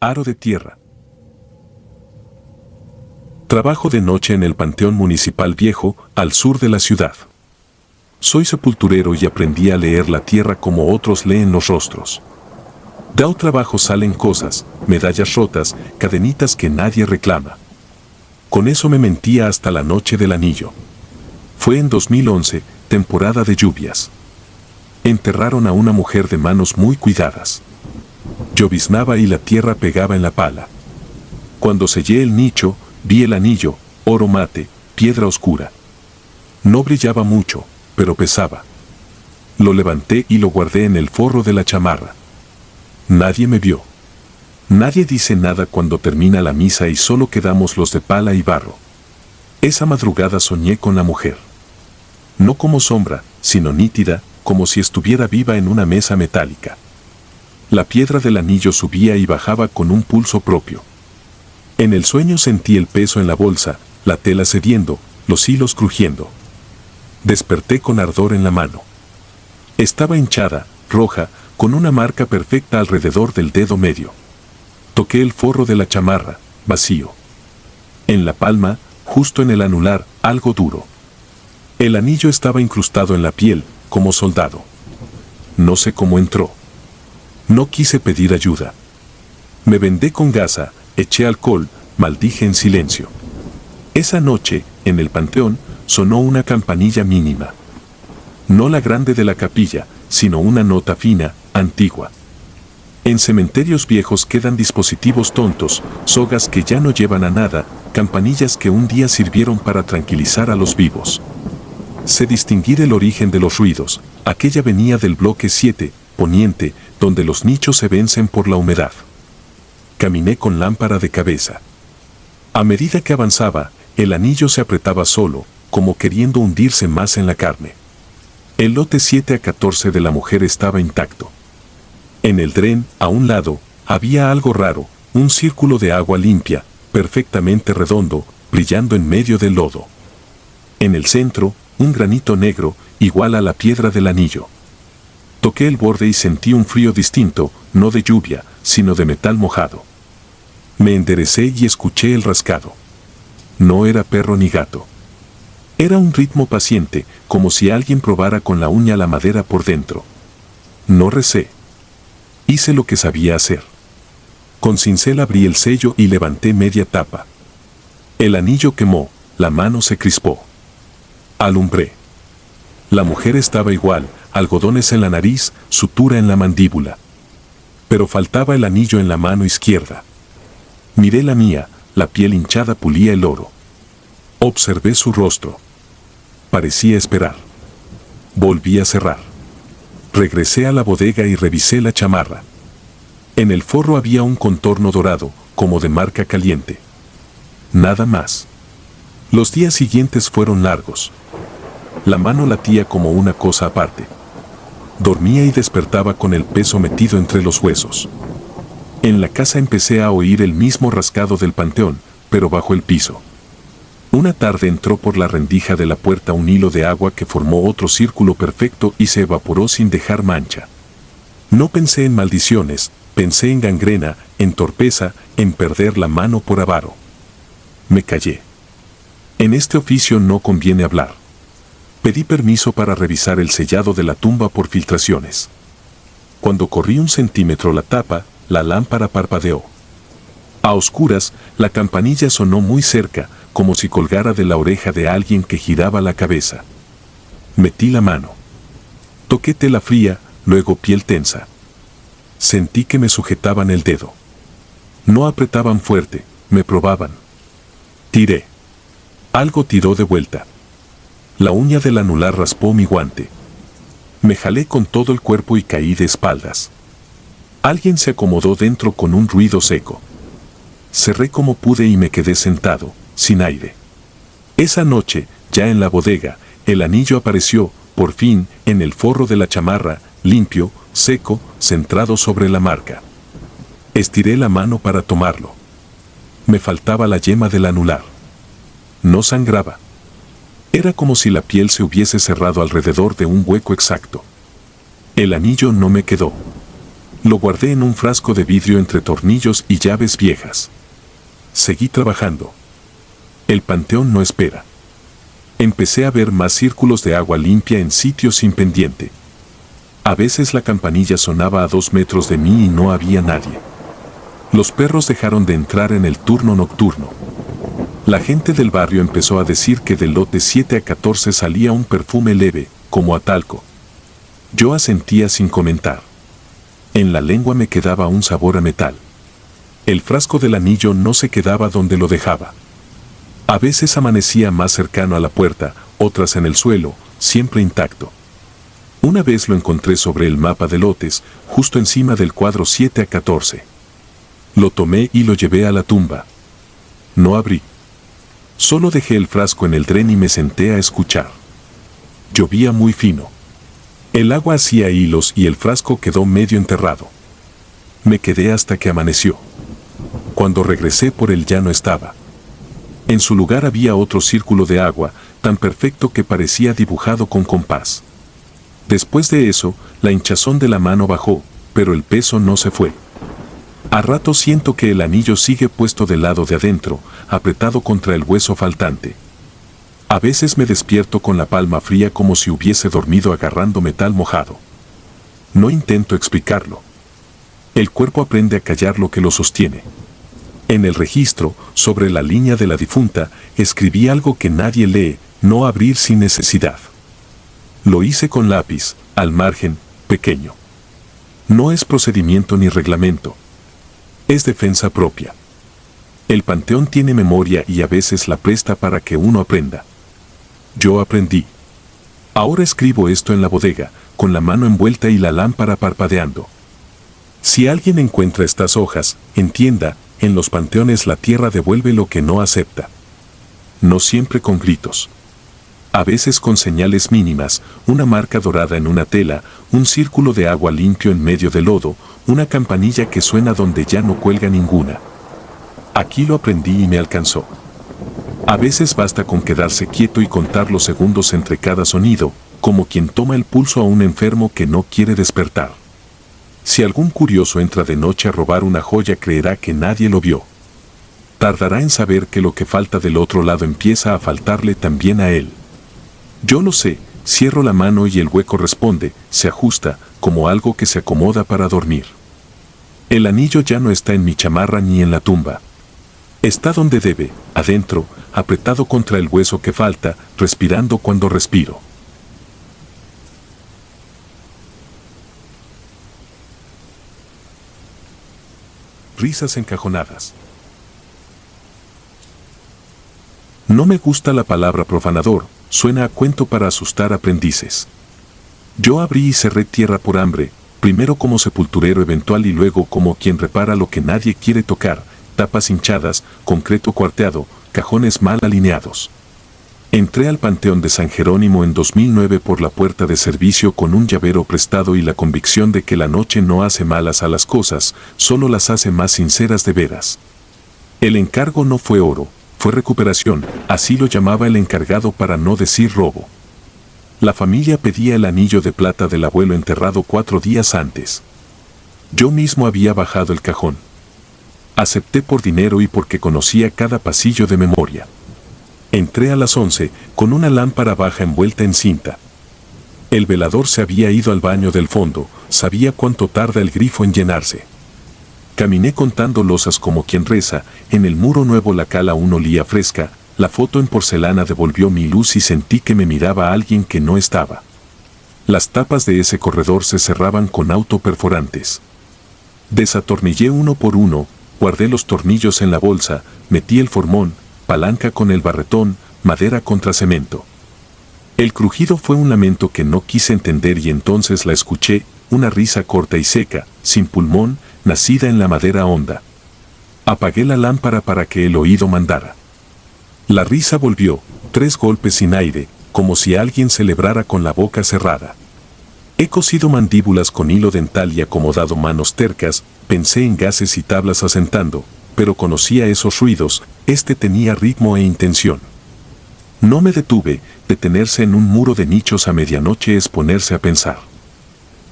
Aro de tierra. Trabajo de noche en el Panteón Municipal Viejo, al sur de la ciudad. Soy sepulturero y aprendí a leer la tierra como otros leen los rostros. De un trabajo salen cosas, medallas rotas, cadenitas que nadie reclama. Con eso me mentía hasta la noche del anillo. Fue en 2011, temporada de lluvias. Enterraron a una mujer de manos muy cuidadas. Lloviznaba y la tierra pegaba en la pala. Cuando sellé el nicho, vi el anillo, oro mate, piedra oscura. No brillaba mucho, pero pesaba. Lo levanté y lo guardé en el forro de la chamarra. Nadie me vio. Nadie dice nada cuando termina la misa y solo quedamos los de pala y barro. Esa madrugada soñé con la mujer. No como sombra, sino nítida, como si estuviera viva en una mesa metálica. La piedra del anillo subía y bajaba con un pulso propio. En el sueño sentí el peso en la bolsa, la tela cediendo, los hilos crujiendo. Desperté con ardor en la mano. Estaba hinchada, roja, con una marca perfecta alrededor del dedo medio. Toqué el forro de la chamarra, vacío. En la palma, justo en el anular, algo duro. El anillo estaba incrustado en la piel, como soldado. No sé cómo entró. No quise pedir ayuda. Me vendé con gasa, eché alcohol, maldije en silencio. Esa noche, en el panteón, sonó una campanilla mínima. No la grande de la capilla, sino una nota fina, antigua. En cementerios viejos quedan dispositivos tontos, sogas que ya no llevan a nada, campanillas que un día sirvieron para tranquilizar a los vivos. Sé distinguir el origen de los ruidos. Aquella venía del bloque 7, poniente, donde los nichos se vencen por la humedad. Caminé con lámpara de cabeza. A medida que avanzaba, el anillo se apretaba solo, como queriendo hundirse más en la carne. El lote 7 a 14 de la mujer estaba intacto. En el dren, a un lado, había algo raro, un círculo de agua limpia, perfectamente redondo, brillando en medio del lodo. En el centro, un granito negro, igual a la piedra del anillo. Toqué el borde y sentí un frío distinto, no de lluvia, sino de metal mojado. Me enderecé y escuché el rascado. No era perro ni gato. Era un ritmo paciente, como si alguien probara con la uña la madera por dentro. No recé. Hice lo que sabía hacer. Con cincel abrí el sello y levanté media tapa. El anillo quemó, la mano se crispó. Alumbré. La mujer estaba igual, algodones en la nariz, sutura en la mandíbula. Pero faltaba el anillo en la mano izquierda. Miré la mía, la piel hinchada pulía el oro. Observé su rostro. Parecía esperar. Volví a cerrar. Regresé a la bodega y revisé la chamarra. En el forro había un contorno dorado, como de marca caliente. Nada más. Los días siguientes fueron largos. La mano latía como una cosa aparte. Dormía y despertaba con el peso metido entre los huesos. En la casa empecé a oír el mismo rascado del panteón, pero bajo el piso. Una tarde entró por la rendija de la puerta un hilo de agua que formó otro círculo perfecto y se evaporó sin dejar mancha. No pensé en maldiciones, pensé en gangrena, en torpeza, en perder la mano por avaro. Me callé. En este oficio no conviene hablar. Pedí permiso para revisar el sellado de la tumba por filtraciones. Cuando corrí 1 centímetro la tapa, la lámpara parpadeó. A oscuras, la campanilla sonó muy cerca, como si colgara de la oreja de alguien que giraba la cabeza. Metí la mano. Toqué tela fría, luego piel tensa. Sentí que me sujetaban el dedo. No apretaban fuerte, me probaban. Tiré. Algo tiró de vuelta. La uña del anular raspó mi guante. Me jalé con todo el cuerpo y caí de espaldas. Alguien se acomodó dentro con un ruido seco. Cerré como pude y me quedé sentado, sin aire. Esa noche, ya en la bodega, el anillo apareció, por fin, en el forro de la chamarra, limpio, seco, centrado sobre la marca. Estiré la mano para tomarlo. Me faltaba la yema del anular. No sangraba. Era como si la piel se hubiese cerrado alrededor de un hueco exacto. El anillo no me quedó. Lo guardé en un frasco de vidrio entre tornillos y llaves viejas. Seguí trabajando. El panteón no espera. Empecé a ver más círculos de agua limpia en sitios sin pendiente. A veces la campanilla sonaba a 2 metros de mí y no había nadie. Los perros dejaron de entrar en el turno nocturno. La gente del barrio empezó a decir que del lote 7 a 14 salía un perfume leve, como a talco. Yo asentía sin comentar. En la lengua me quedaba un sabor a metal. El frasco del anillo no se quedaba donde lo dejaba. A veces amanecía más cercano a la puerta, otras en el suelo, siempre intacto. Una vez lo encontré sobre el mapa de lotes, justo encima del cuadro 7 a 14. Lo tomé y lo llevé a la tumba. No abrí. Solo dejé el frasco en el dren y me senté a escuchar. Llovía muy fino. El agua hacía hilos y el frasco quedó medio enterrado. Me quedé hasta que amaneció. Cuando regresé por él ya no estaba. En su lugar había otro círculo de agua, tan perfecto que parecía dibujado con compás. Después de eso, la hinchazón de la mano bajó, pero el peso no se fue. A rato siento que el anillo sigue puesto del lado de adentro, apretado contra el hueso faltante. A veces me despierto con la palma fría como si hubiese dormido agarrando metal mojado. No intento explicarlo. El cuerpo aprende a callar lo que lo sostiene. En el registro, sobre la línea de la difunta, escribí algo que nadie lee: no abrir sin necesidad. Lo hice con lápiz, al margen, pequeño. No es procedimiento ni reglamento. Es defensa propia. El panteón tiene memoria y a veces la presta para que uno aprenda. Yo aprendí. Ahora escribo esto en la bodega, con la mano envuelta y la lámpara parpadeando. Si alguien encuentra estas hojas, entienda, en los panteones la tierra devuelve lo que no acepta. No siempre con gritos. A veces con señales mínimas, una marca dorada en una tela, un círculo de agua limpio en medio del lodo, una campanilla que suena donde ya no cuelga ninguna. Aquí lo aprendí y me alcanzó. A veces basta con quedarse quieto y contar los segundos entre cada sonido, como quien toma el pulso a un enfermo que no quiere despertar. Si algún curioso entra de noche a robar una joya, creerá que nadie lo vio. Tardará en saber que lo que falta del otro lado empieza a faltarle también a él. Yo lo sé, cierro la mano y el hueco responde, se ajusta, como algo que se acomoda para dormir. El anillo ya no está en mi chamarra ni en la tumba. Está donde debe, adentro, apretado contra el hueso que falta, respirando cuando respiro. Risas encajonadas. No me gusta la palabra profanador, suena a cuento para asustar aprendices. Yo abrí y cerré tierra por hambre, primero como sepulturero eventual y luego como quien repara lo que nadie quiere tocar, tapas hinchadas, concreto cuarteado, cajones mal alineados. Entré al Panteón de San Jerónimo en 2009 por la puerta de servicio con un llavero prestado y la convicción de que la noche no hace malas a las cosas, solo las hace más sinceras de veras. El encargo no fue oro, fue recuperación, así lo llamaba el encargado para no decir robo. La familia pedía el anillo de plata del abuelo enterrado 4 días antes. Yo mismo había bajado el cajón. Acepté por dinero y porque conocía cada pasillo de memoria. Entré a las 11, con una lámpara baja envuelta en cinta. El velador se había ido al baño del fondo, sabía cuánto tarda el grifo en llenarse. Caminé contando losas como quien reza, en el muro nuevo la cal aún olía fresca, la foto en porcelana devolvió mi luz y sentí que me miraba alguien que no estaba. Las tapas de ese corredor se cerraban con autoperforantes. Desatornillé uno por uno, guardé los tornillos en la bolsa, metí el formón, palanca con el barretón, madera contra cemento. El crujido fue un lamento que no quise entender y entonces la escuché, una risa corta y seca, sin pulmón, nacida en la madera honda. Apagué la lámpara para que el oído mandara. La risa volvió, 3 golpes sin aire, como si alguien celebrara con la boca cerrada. He cosido mandíbulas con hilo dental y acomodado manos tercas, pensé en gases y tablas asentando, pero conocía esos ruidos, este tenía ritmo e intención. No me detuve, detenerse en un muro de nichos a medianoche es ponerse a pensar.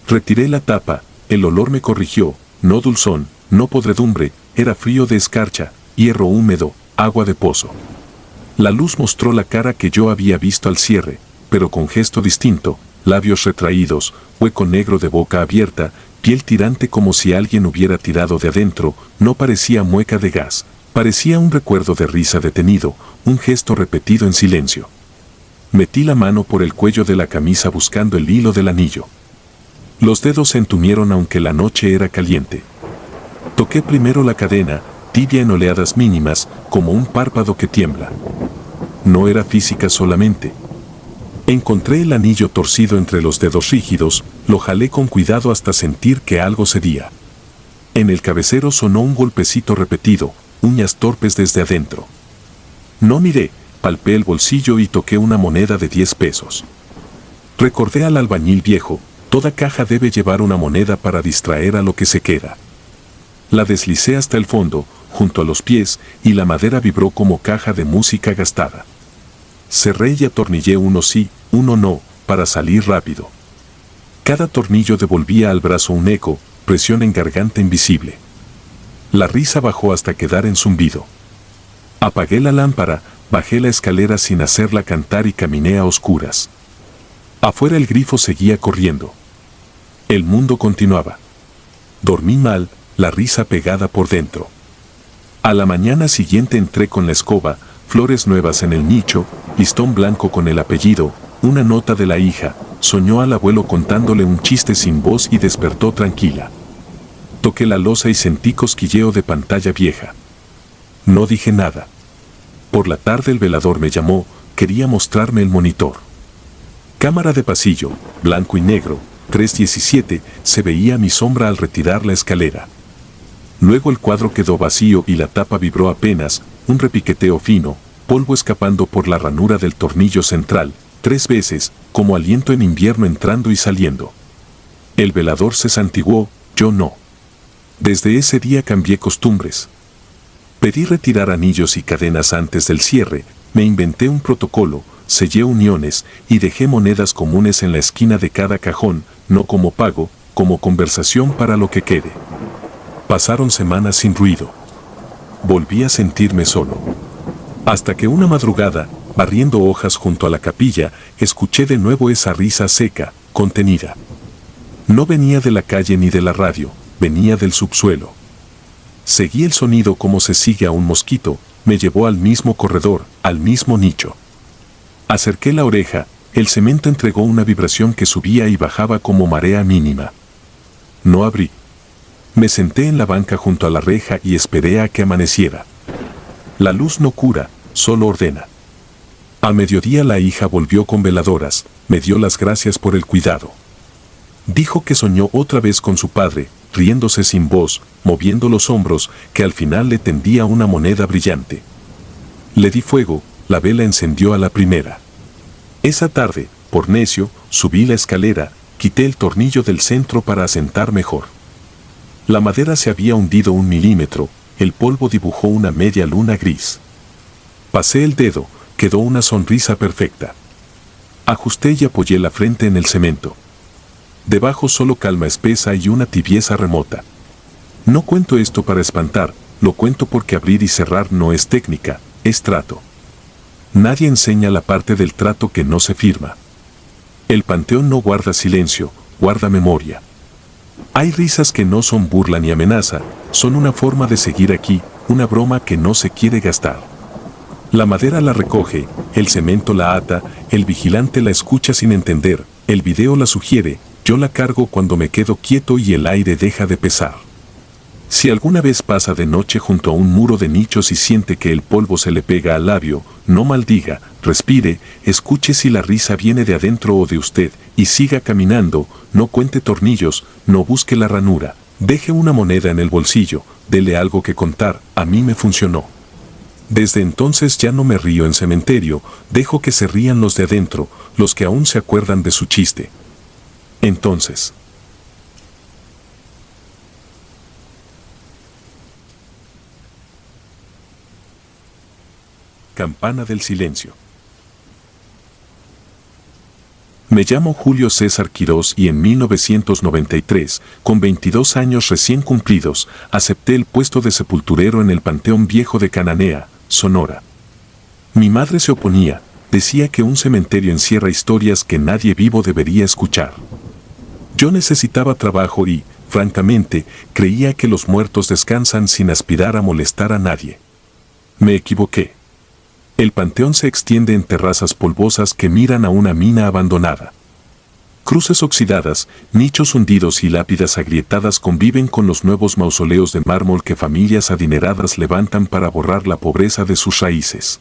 Retiré la tapa, el olor me corrigió, no dulzón, no podredumbre, era frío de escarcha, hierro húmedo, agua de pozo. La luz mostró la cara que yo había visto al cierre, pero con gesto distinto, labios retraídos, hueco negro de boca abierta, piel tirante como si alguien hubiera tirado de adentro, no parecía mueca de gas, parecía un recuerdo de risa detenido, un gesto repetido en silencio. Metí la mano por el cuello de la camisa buscando el hilo del anillo. Los dedos se entumieron aunque la noche era caliente. Toqué primero la cadena, tibia en oleadas mínimas, como un párpado que tiembla. No era física solamente. Encontré el anillo torcido entre los dedos rígidos, lo jalé con cuidado hasta sentir que algo cedía. En el cabecero sonó un golpecito repetido, uñas torpes desde adentro. No miré, palpé el bolsillo y toqué una moneda de 10 pesos. Recordé al albañil viejo, toda caja debe llevar una moneda para distraer a lo que se queda. La deslicé hasta el fondo, junto a los pies, y la madera vibró como caja de música gastada. Cerré y atornillé uno sí, uno no, para salir rápido. Cada tornillo devolvía al brazo un eco, presión en garganta invisible. La risa bajó hasta quedar en zumbido. Apagué la lámpara, bajé la escalera sin hacerla cantar y caminé a oscuras. Afuera el grifo seguía corriendo. El mundo continuaba. Dormí mal, la risa pegada por dentro. A la mañana siguiente entré con la escoba, flores nuevas en el nicho, listón blanco con el apellido, una nota de la hija, soñó al abuelo contándole un chiste sin voz y despertó tranquila. Toqué la losa y sentí cosquilleo de pantalla vieja. No dije nada. Por la tarde el velador me llamó, quería mostrarme el monitor. Cámara de pasillo, blanco y negro, 317, se veía mi sombra al retirar la escalera. Luego el cuadro quedó vacío y la tapa vibró apenas, un repiqueteo fino, polvo escapando por la ranura del tornillo central, 3 veces, como aliento en invierno entrando y saliendo. El velador se santiguó, yo no. Desde ese día cambié costumbres. Pedí retirar anillos y cadenas antes del cierre, me inventé un protocolo, sellé uniones y dejé monedas comunes en la esquina de cada cajón, no como pago, como conversación para lo que quede. Pasaron semanas sin ruido. Volví a sentirme solo. Hasta que una madrugada, barriendo hojas junto a la capilla, escuché de nuevo esa risa seca, contenida. No venía de la calle ni de la radio, venía del subsuelo. Seguí el sonido como se sigue a un mosquito, me llevó al mismo corredor, al mismo nicho. Acerqué la oreja, el cemento entregó una vibración que subía y bajaba como marea mínima. No abrí. Me senté en la banca junto a la reja y esperé a que amaneciera. La luz no cura, solo ordena. A mediodía la hija volvió con veladoras, me dio las gracias por el cuidado. Dijo que soñó otra vez con su padre, riéndose sin voz, moviendo los hombros, que al final le tendía una moneda brillante. Le di fuego, la vela encendió a la primera. Esa tarde, por necio, subí la escalera, quité el tornillo del centro para asentar mejor. La madera se había hundido 1 milímetro, el polvo dibujó una media luna gris. Pasé el dedo, quedó una sonrisa perfecta. Ajusté y apoyé la frente en el cemento. Debajo solo calma espesa y una tibieza remota. No cuento esto para espantar, lo cuento porque abrir y cerrar no es técnica, es trato. Nadie enseña la parte del trato que no se firma. El panteón no guarda silencio, guarda memoria. Hay risas que no son burla ni amenaza, son una forma de seguir aquí, una broma que no se quiere gastar. La madera la recoge, el cemento la ata, el vigilante la escucha sin entender, el video la sugiere, yo la cargo cuando me quedo quieto y el aire deja de pesar. Si alguna vez pasa de noche junto a un muro de nichos y siente que el polvo se le pega al labio, no maldiga, respire, escuche si la risa viene de adentro o de usted, y siga caminando, no cuente tornillos, no busque la ranura, deje una moneda en el bolsillo, dele algo que contar, a mí me funcionó. Desde entonces ya no me río en cementerio, dejo que se rían los de adentro, los que aún se acuerdan de su chiste. Entonces, campana del silencio. Me llamo Julio César Quirós y en 1993, con 22 años recién cumplidos, acepté el puesto de sepulturero en el Panteón Viejo de Cananea, Sonora. Mi madre se oponía, decía que un cementerio encierra historias que nadie vivo debería escuchar. Yo necesitaba trabajo y, francamente, creía que los muertos descansan sin aspirar a molestar a nadie. Me equivoqué. El panteón se extiende en terrazas polvosas que miran a una mina abandonada. Cruces oxidadas, nichos hundidos y lápidas agrietadas conviven con los nuevos mausoleos de mármol que familias adineradas levantan para borrar la pobreza de sus raíces.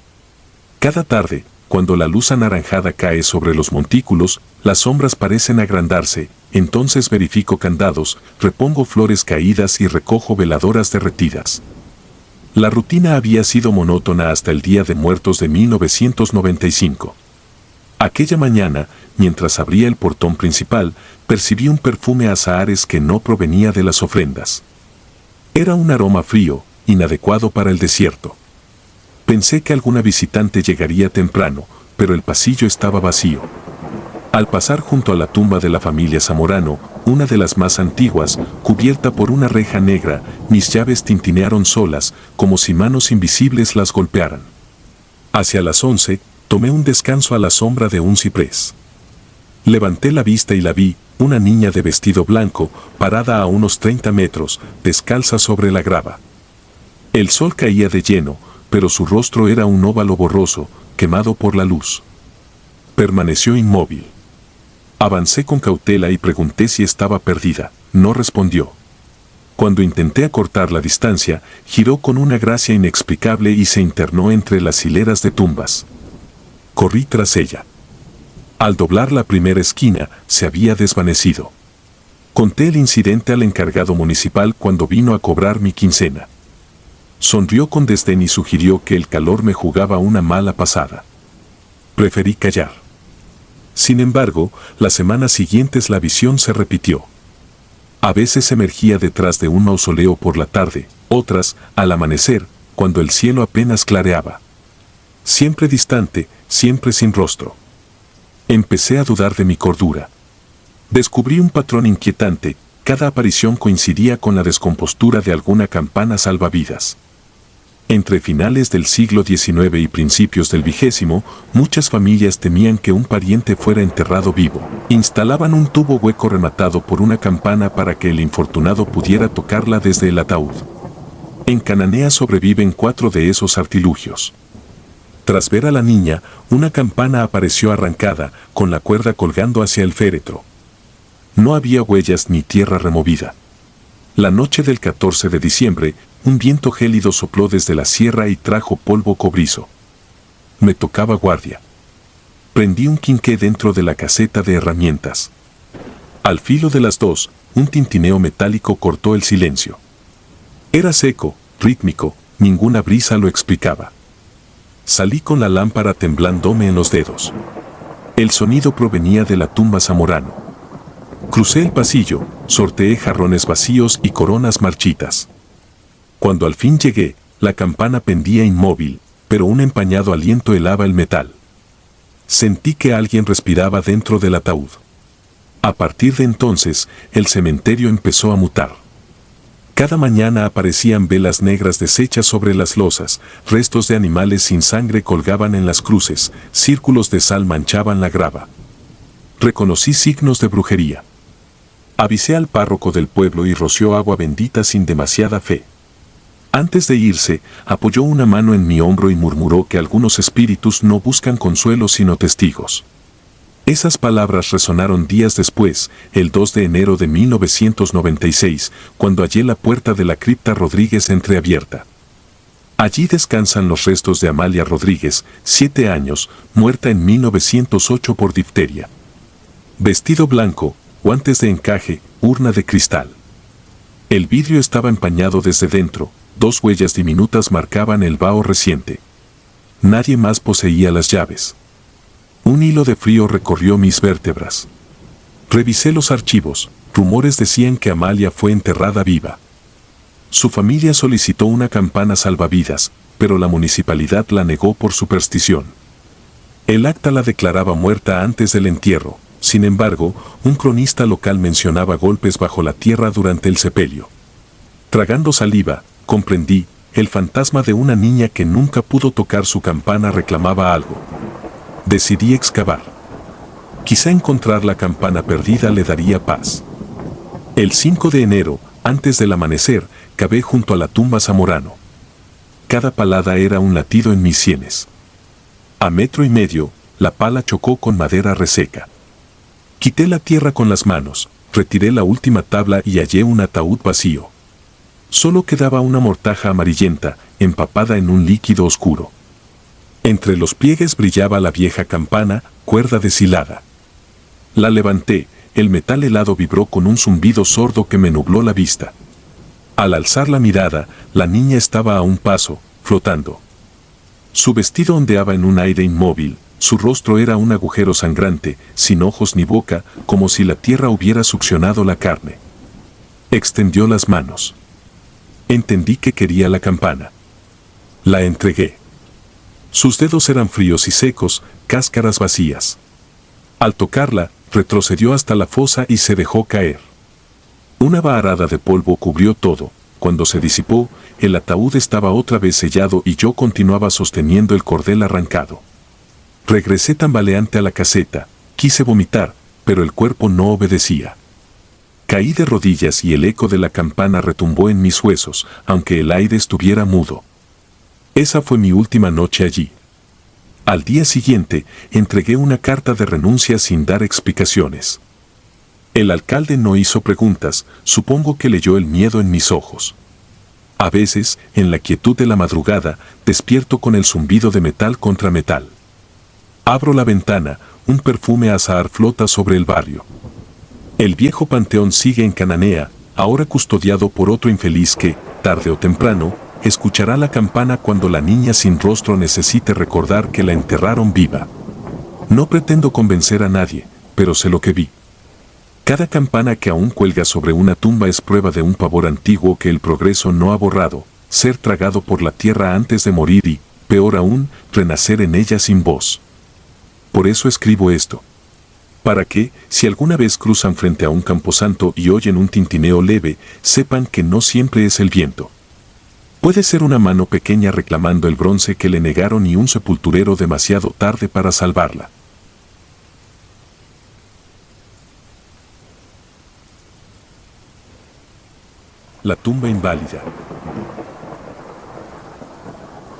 Cada tarde, cuando la luz anaranjada cae sobre los montículos, las sombras parecen agrandarse, entonces verifico candados, repongo flores caídas y recojo veladoras derretidas. La rutina había sido monótona hasta el Día de Muertos de 1995. Aquella mañana, mientras abría el portón principal, percibí un perfume a azahares que no provenía de las ofrendas. Era un aroma frío, inadecuado para el desierto. Pensé que alguna visitante llegaría temprano, pero el pasillo estaba vacío. Al pasar junto a la tumba de la familia Zamorano, una de las más antiguas, cubierta por una reja negra, mis llaves tintinearon solas, como si manos invisibles las golpearan. Hacia las 11, tomé un descanso a la sombra de un ciprés. Levanté la vista y la vi, una niña de vestido blanco, parada a unos 30 metros, descalza sobre la grava. El sol caía de lleno, pero su rostro era un óvalo borroso, quemado por la luz. Permaneció inmóvil. Avancé con cautela y pregunté si estaba perdida. No respondió. Cuando intenté acortar la distancia, giró con una gracia inexplicable y se internó entre las hileras de tumbas. Corrí tras ella. Al doblar la primera esquina, se había desvanecido. Conté el incidente al encargado municipal cuando vino a cobrar mi quincena. Sonrió con desdén y sugirió que el calor me jugaba una mala pasada. Preferí callar. Sin embargo, las semanas siguientes la visión se repitió. A veces emergía detrás de un mausoleo por la tarde, otras, al amanecer, cuando el cielo apenas clareaba. Siempre distante, siempre sin rostro. Empecé a dudar de mi cordura. Descubrí un patrón inquietante, cada aparición coincidía con la descompostura de alguna campana salvavidas. Entre finales del siglo XIX y principios del XX, muchas familias temían que un pariente fuera enterrado vivo. Instalaban un tubo hueco rematado por una campana para que el infortunado pudiera tocarla desde el ataúd. En Cananea sobreviven 4 de esos artilugios. Tras ver a la niña, una campana apareció arrancada, con la cuerda colgando hacia el féretro. No había huellas ni tierra removida. La noche del 14 de diciembre, un viento gélido sopló desde la sierra y trajo polvo cobrizo. Me tocaba guardia. Prendí un quinqué dentro de la caseta de herramientas. Al filo de las 2, un tintineo metálico cortó el silencio. Era seco, rítmico, ninguna brisa lo explicaba. Salí con la lámpara temblándome en los dedos. El sonido provenía de la tumba Zamorano. Crucé el pasillo, sorteé jarrones vacíos y coronas marchitas. Cuando al fin llegué, la campana pendía inmóvil, pero un empañado aliento helaba el metal. Sentí que alguien respiraba dentro del ataúd. A partir de entonces, el cementerio empezó a mutar. Cada mañana aparecían velas negras deshechas sobre las losas, restos de animales sin sangre colgaban en las cruces, círculos de sal manchaban la grava. Reconocí signos de brujería. Avisé al párroco del pueblo y roció agua bendita sin demasiada fe. Antes de irse, apoyó una mano en mi hombro y murmuró que algunos espíritus no buscan consuelo sino testigos. Esas palabras resonaron días después, el 2 de enero de 1996, cuando hallé la puerta de la cripta Rodríguez entreabierta. Allí descansan los restos de Amalia Rodríguez, 7 años, muerta en 1908 por difteria. Vestido blanco, guantes de encaje, urna de cristal. El vidrio estaba empañado desde dentro, 2 huellas diminutas marcaban el vaho reciente. Nadie más poseía las llaves. Un hilo de frío recorrió mis vértebras. Revisé los archivos, rumores decían que Amalia fue enterrada viva. Su familia solicitó una campana salvavidas, pero la municipalidad la negó por superstición. El acta la declaraba muerta antes del entierro, Sin embargo, un cronista local mencionaba golpes bajo la tierra durante el sepelio. Tragando saliva, comprendí, el fantasma de una niña que nunca pudo tocar su campana reclamaba algo. Decidí excavar. Quizá encontrar la campana perdida le daría paz. El 5 de enero, antes del amanecer, cavé junto a la tumba Zamorano. Cada palada era un latido en mis sienes. A 1,5 metros, la pala chocó con madera reseca. Quité la tierra con las manos, retiré la última tabla y hallé un ataúd vacío. Solo quedaba una mortaja amarillenta, empapada en un líquido oscuro. Entre los pliegues brillaba la vieja campana, cuerda deshilada. La levanté, el metal helado vibró con un zumbido sordo que me nubló la vista. Al alzar la mirada, la niña estaba a un paso, flotando. Su vestido ondeaba en un aire inmóvil, su rostro era un agujero sangrante, sin ojos ni boca, como si la tierra hubiera succionado la carne. Extendió las manos. Entendí que quería la campana. La entregué. Sus dedos eran fríos y secos, cáscaras vacías. Al tocarla, retrocedió hasta la fosa y se dejó caer. Una vaharada de polvo cubrió todo. Cuando se disipó, el ataúd estaba otra vez sellado y yo continuaba sosteniendo el cordel arrancado. Regresé tambaleante a la caseta, quise vomitar, pero el cuerpo no obedecía. Caí de rodillas y el eco de la campana retumbó en mis huesos, aunque el aire estuviera mudo. Esa fue mi última noche allí. Al día siguiente, entregué una carta de renuncia sin dar explicaciones. El alcalde no hizo preguntas, supongo que leyó el miedo en mis ojos. A veces, en la quietud de la madrugada, despierto con el zumbido de metal contra metal. Abro la ventana, un perfume azahar flota sobre el barrio. El viejo panteón sigue en Cananea, ahora custodiado por otro infeliz que, tarde o temprano, escuchará la campana cuando la niña sin rostro necesite recordar que la enterraron viva. No pretendo convencer a nadie, pero sé lo que vi. Cada campana que aún cuelga sobre una tumba es prueba de un pavor antiguo que el progreso no ha borrado, ser tragado por la tierra antes de morir y, peor aún, renacer en ella sin voz. Por eso escribo esto. Para que, si alguna vez cruzan frente a un camposanto y oyen un tintineo leve, sepan que no siempre es el viento. Puede ser una mano pequeña reclamando el bronce que le negaron y un sepulturero demasiado tarde para salvarla. La tumba inválida.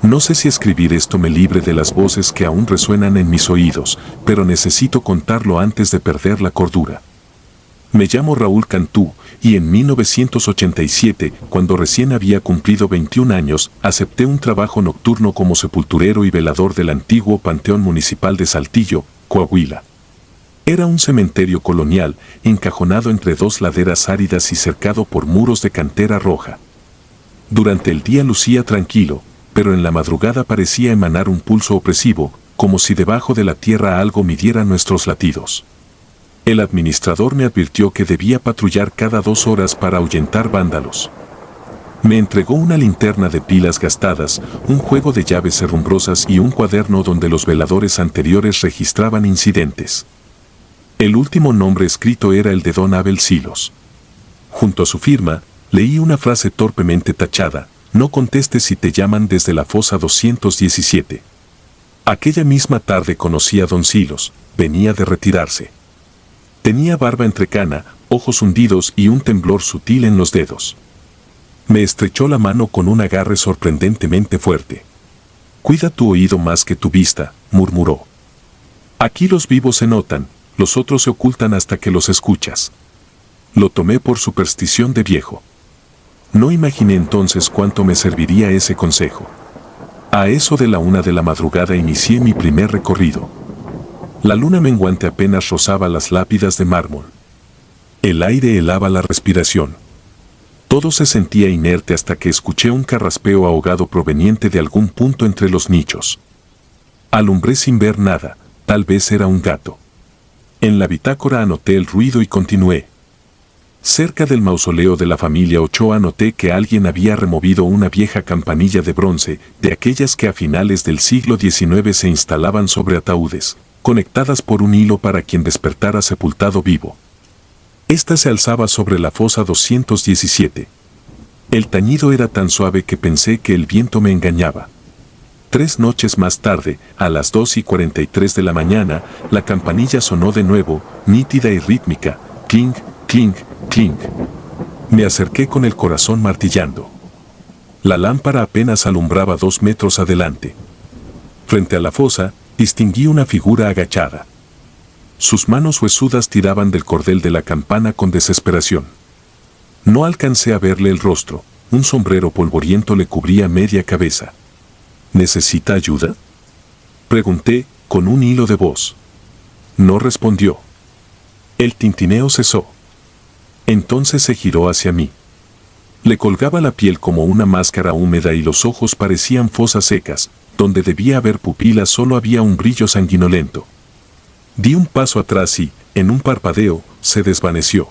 No sé si escribir esto me libre de las voces que aún resuenan en mis oídos, pero necesito contarlo antes de perder la cordura. Me llamo Raúl Cantú, y en 1987, cuando recién había cumplido 21 años, acepté un trabajo nocturno como sepulturero y velador del antiguo Panteón Municipal de Saltillo, Coahuila. Era un cementerio colonial, encajonado entre dos laderas áridas y cercado por muros de cantera roja. Durante el día lucía tranquilo, pero en la madrugada parecía emanar un pulso opresivo, como si debajo de la tierra algo midiera nuestros latidos. El administrador me advirtió que debía patrullar cada 2 horas para ahuyentar vándalos. Me entregó una linterna de pilas gastadas, un juego de llaves herrumbrosas y un cuaderno donde los veladores anteriores registraban incidentes. El último nombre escrito era el de don Abel Silos. Junto a su firma, leí una frase torpemente tachada: no contestes si te llaman desde la fosa 217. Aquella misma tarde conocí a don Silos, venía de retirarse. Tenía barba entrecana, ojos hundidos y un temblor sutil en los dedos. Me estrechó la mano con un agarre sorprendentemente fuerte. Cuida tu oído más que tu vista, murmuró. Aquí los vivos se notan, los otros se ocultan hasta que los escuchas. Lo tomé por superstición de viejo. No imaginé entonces cuánto me serviría ese consejo. A eso de la 1 de la madrugada inicié mi primer recorrido. La luna menguante apenas rozaba las lápidas de mármol. El aire helaba la respiración. Todo se sentía inerte hasta que escuché un carraspeo ahogado proveniente de algún punto entre los nichos. Alumbré sin ver nada, tal vez era un gato. En la bitácora anoté el ruido y continué. Cerca del mausoleo de la familia Ochoa noté que alguien había removido una vieja campanilla de bronce, de aquellas que a finales del siglo XIX se instalaban sobre ataúdes, conectadas por un hilo para quien despertara sepultado vivo. Esta se alzaba sobre la fosa 217. El tañido era tan suave que pensé que el viento me engañaba. 3 noches más tarde, a las 2:43 de la mañana, la campanilla sonó de nuevo, nítida y rítmica, clink, clink, clink. Me acerqué con el corazón martillando. La lámpara apenas alumbraba 2 metros adelante. Frente a la fosa, distinguí una figura agachada. Sus manos huesudas tiraban del cordel de la campana con desesperación. No alcancé a verle el rostro, un sombrero polvoriento le cubría media cabeza. ¿Necesita ayuda?, pregunté, con un hilo de voz. No respondió. El tintineo cesó. Entonces se giró hacia mí. Le colgaba la piel como una máscara húmeda y los ojos parecían fosas secas, donde debía haber pupilas solo había un brillo sanguinolento. Di un paso atrás y, en un parpadeo, se desvaneció.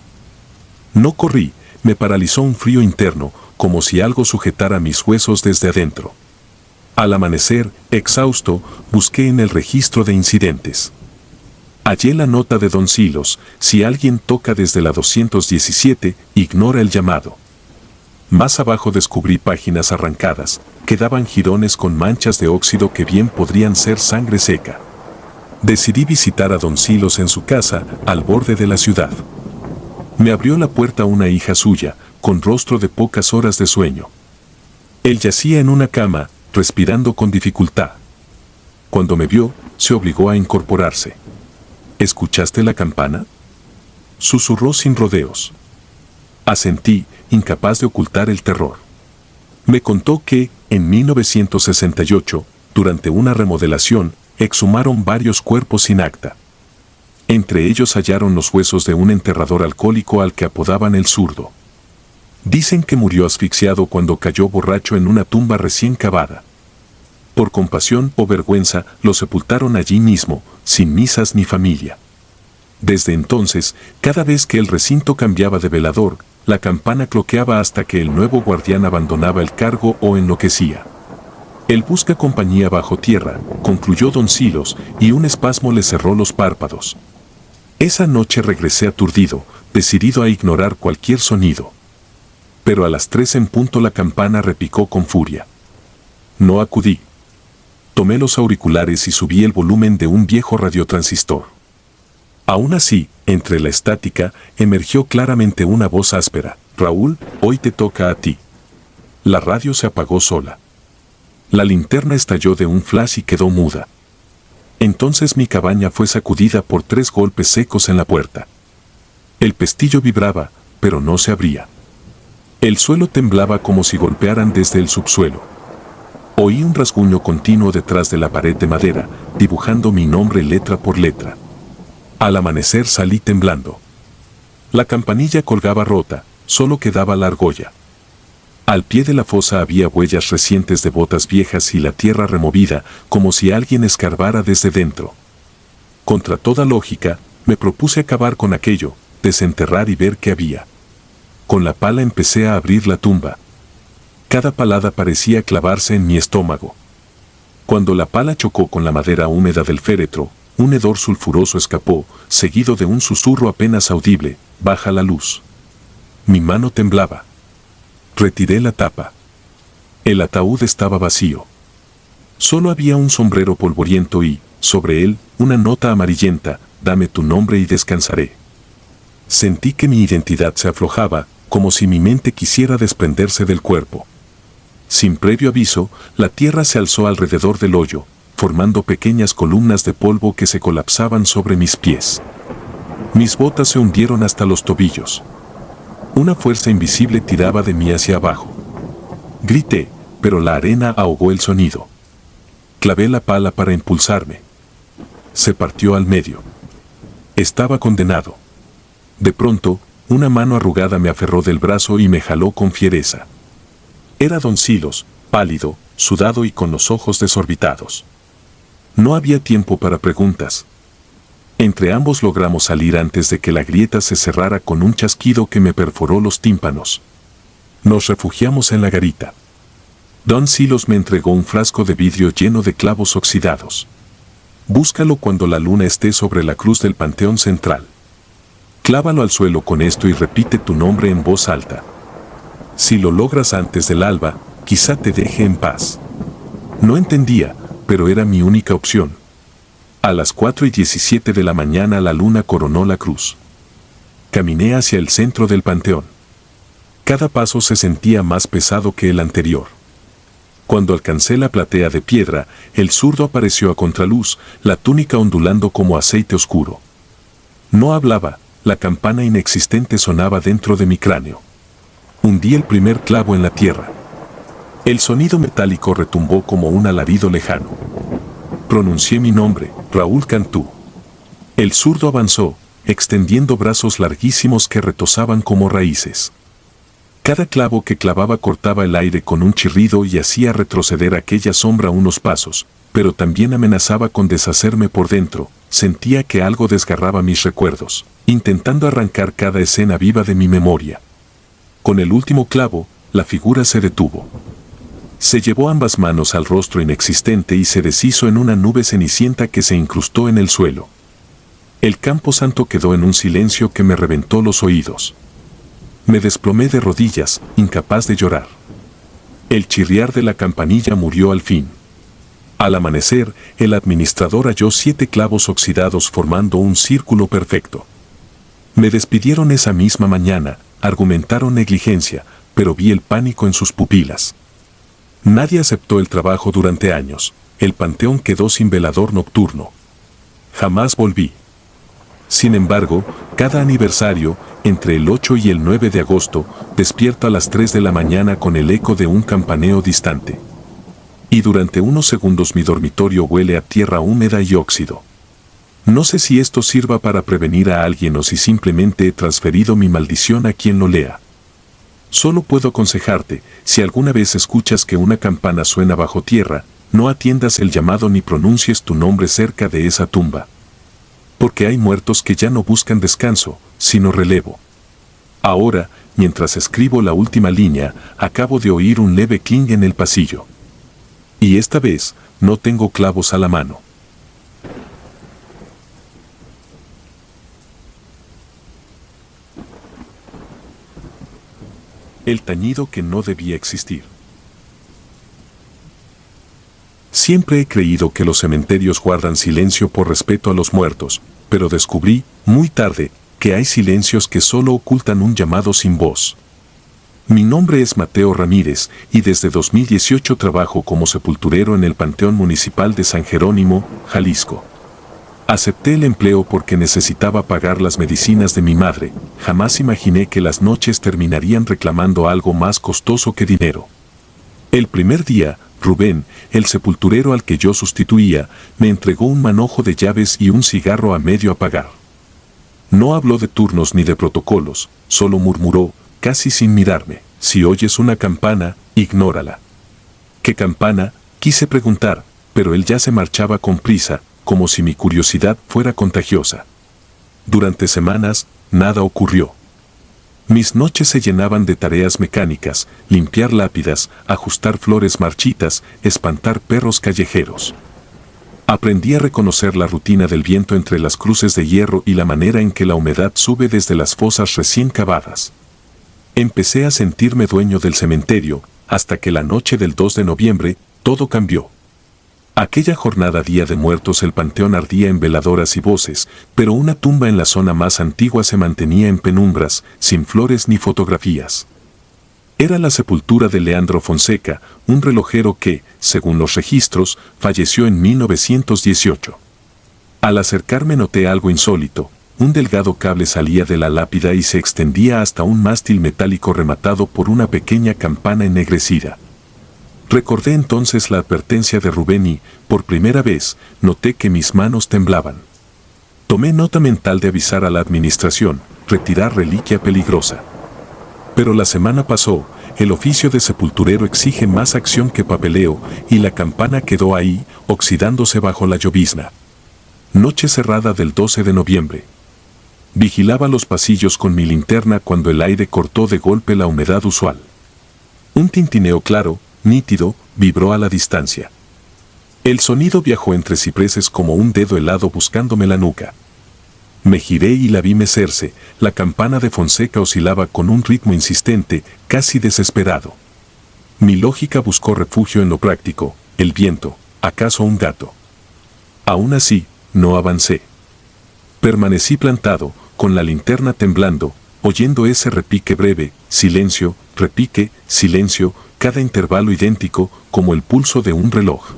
No corrí, me paralizó un frío interno, como si algo sujetara mis huesos desde adentro. Al amanecer, exhausto, busqué en el registro de incidentes. Hallé la nota de Don Silos: si alguien toca desde la 217, ignora el llamado. Más abajo descubrí páginas arrancadas, que daban jirones con manchas de óxido que bien podrían ser sangre seca. Decidí visitar a Don Silos en su casa, al borde de la ciudad. Me abrió la puerta una hija suya, con rostro de pocas horas de sueño. Él yacía en una cama, respirando con dificultad. Cuando me vio, se obligó a incorporarse. ¿Escuchaste la campana?, susurró sin rodeos. Asentí, incapaz de ocultar el terror. Me contó que, en 1968, durante una remodelación, exhumaron varios cuerpos sin acta. Entre ellos hallaron los huesos de un enterrador alcohólico al que apodaban el zurdo. Dicen que murió asfixiado cuando cayó borracho en una tumba recién cavada. Por compasión o vergüenza, lo sepultaron allí mismo, sin misas ni familia. Desde entonces, cada vez que el recinto cambiaba de velador, la campana cloqueaba hasta que el nuevo guardián abandonaba el cargo o enloquecía. Él busca compañía bajo tierra, concluyó Don Silos, y un espasmo le cerró los párpados. Esa noche regresé aturdido, decidido a ignorar cualquier sonido. Pero a las 3 en punto la campana repicó con furia. No acudí. Tomé los auriculares y subí el volumen de un viejo radiotransistor. Aún así, entre la estática, emergió claramente una voz áspera: Raúl, hoy te toca a ti. La radio se apagó sola. La linterna estalló de un flash y quedó muda. Entonces mi cabaña fue sacudida por 3 golpes secos en la puerta. El pestillo vibraba, pero no se abría. El suelo temblaba como si golpearan desde el subsuelo. Oí un rasguño continuo detrás de la pared de madera, dibujando mi nombre letra por letra. Al amanecer salí temblando. La campanilla colgaba rota, solo quedaba la argolla. Al pie de la fosa había huellas recientes de botas viejas y la tierra removida, como si alguien escarbara desde dentro. Contra toda lógica, me propuse acabar con aquello, desenterrar y ver qué había. Con la pala empecé a abrir la tumba. Cada palada parecía clavarse en mi estómago. Cuando la pala chocó con la madera húmeda del féretro, un hedor sulfuroso escapó, seguido de un susurro apenas audible: baja la luz. Mi mano temblaba. Retiré la tapa. El ataúd estaba vacío. Solo había un sombrero polvoriento y, sobre él, una nota amarillenta: dame tu nombre y descansaré. Sentí que mi identidad se aflojaba, como si mi mente quisiera desprenderse del cuerpo. Sin previo aviso, la tierra se alzó alrededor del hoyo, formando pequeñas columnas de polvo que se colapsaban sobre mis pies. Mis botas se hundieron hasta los tobillos. Una fuerza invisible tiraba de mí hacia abajo. Grité, pero la arena ahogó el sonido. Clavé la pala para impulsarme. Se partió al medio. Estaba condenado. De pronto, una mano arrugada me aferró del brazo y me jaló con fiereza. Era Don Silos, pálido, sudado y con los ojos desorbitados. No había tiempo para preguntas. Entre ambos logramos salir antes de que la grieta se cerrara con un chasquido que me perforó los tímpanos. Nos refugiamos en la garita. Don Silos me entregó un frasco de vidrio lleno de clavos oxidados. Búscalo cuando la luna esté sobre la cruz del panteón central. Clávalo al suelo con esto y repite tu nombre en voz alta. Si lo logras antes del alba, quizá te deje en paz. No entendía, pero era mi única opción. A las 4:17 de la mañana la luna coronó la cruz. Caminé hacia el centro del panteón. Cada paso se sentía más pesado que el anterior. Cuando alcancé la platea de piedra, el zurdo apareció a contraluz, la túnica ondulando como aceite oscuro. No hablaba, la campana inexistente sonaba dentro de mi cráneo. Hundí el primer clavo en la tierra. El sonido metálico retumbó como un alarido lejano. Pronuncié mi nombre, Raúl Cantú. El zurdo avanzó, extendiendo brazos larguísimos que retozaban como raíces. Cada clavo que clavaba cortaba el aire con un chirrido y hacía retroceder aquella sombra unos pasos, pero también amenazaba con deshacerme por dentro. Sentía que algo desgarraba mis recuerdos, intentando arrancar cada escena viva de mi memoria. Con el último clavo, la figura se detuvo. Se llevó ambas manos al rostro inexistente y se deshizo en una nube cenicienta que se incrustó en el suelo. El campo santo quedó en un silencio que me reventó los oídos. Me desplomé de rodillas, incapaz de llorar. El chirriar de la campanilla murió al fin. Al amanecer, el administrador halló 7 clavos oxidados formando un círculo perfecto. Me despidieron esa misma mañana, argumentaron negligencia, pero vi el pánico en sus pupilas. Nadie aceptó el trabajo durante años. El panteón quedó sin velador nocturno. Jamás volví. Sin embargo, cada aniversario, entre el 8 y el 9 de agosto, despierto a las 3 de la mañana con el eco de un campaneo distante. Y durante unos segundos mi dormitorio huele a tierra húmeda y óxido. No sé si esto sirva para prevenir a alguien o si simplemente he transferido mi maldición a quien lo lea. Solo puedo aconsejarte, si alguna vez escuchas que una campana suena bajo tierra, no atiendas el llamado ni pronuncies tu nombre cerca de esa tumba. Porque hay muertos que ya no buscan descanso, sino relevo. Ahora, mientras escribo la última línea, acabo de oír un leve cling en el pasillo. Y esta vez, no tengo clavos a la mano. El tañido que no debía existir. Siempre he creído que los cementerios guardan silencio por respeto a los muertos, pero descubrí, muy tarde, que hay silencios que solo ocultan un llamado sin voz. Mi nombre es Mateo Ramírez y desde 2018 trabajo como sepulturero en el Panteón Municipal de San Jerónimo, Jalisco. Acepté el empleo porque necesitaba pagar las medicinas de mi madre. Jamás imaginé que las noches terminarían reclamando algo más costoso que dinero. El primer día, Rubén, el sepulturero al que yo sustituía, me entregó un manojo de llaves y un cigarro a medio apagar. No habló de turnos ni de protocolos, solo murmuró, casi sin mirarme, si oyes una campana, ignórala. ¿Qué campana?, quise preguntar, pero él ya se marchaba con prisa, como si mi curiosidad fuera contagiosa. Durante semanas, nada ocurrió. Mis noches se llenaban de tareas mecánicas, limpiar lápidas, ajustar flores marchitas, espantar perros callejeros. Aprendí a reconocer la rutina del viento entre las cruces de hierro y la manera en que la humedad sube desde las fosas recién cavadas. Empecé a sentirme dueño del cementerio, hasta que la noche del 2 de noviembre, todo cambió. Aquella jornada Día de Muertos el panteón ardía en veladoras y voces, pero una tumba en la zona más antigua se mantenía en penumbras, sin flores ni fotografías. Era la sepultura de Leandro Fonseca, un relojero que, según los registros, falleció en 1918. Al acercarme noté algo insólito. Un delgado cable salía de la lápida y se extendía hasta un mástil metálico rematado por una pequeña campana ennegrecida. Recordé entonces la advertencia de Rubén y, por primera vez, noté que mis manos temblaban. Tomé nota mental de avisar a la administración, retirar reliquia peligrosa. Pero la semana pasó, el oficio de sepulturero exige más acción que papeleo, y la campana quedó ahí, oxidándose bajo la llovizna. Noche cerrada del 12 de noviembre. Vigilaba los pasillos con mi linterna cuando el aire cortó de golpe la humedad usual. Un tintineo claro, nítido, vibró a la distancia. El sonido viajó entre cipreses como un dedo helado buscándome la nuca. Me giré y la vi mecerse, la campana de Fonseca oscilaba con un ritmo insistente, casi desesperado. Mi lógica buscó refugio en lo práctico, el viento, acaso un gato. Aún así, no avancé. Permanecí plantado, con la linterna temblando, oyendo ese repique breve, silencio, repique, silencio, cada intervalo idéntico, como el pulso de un reloj.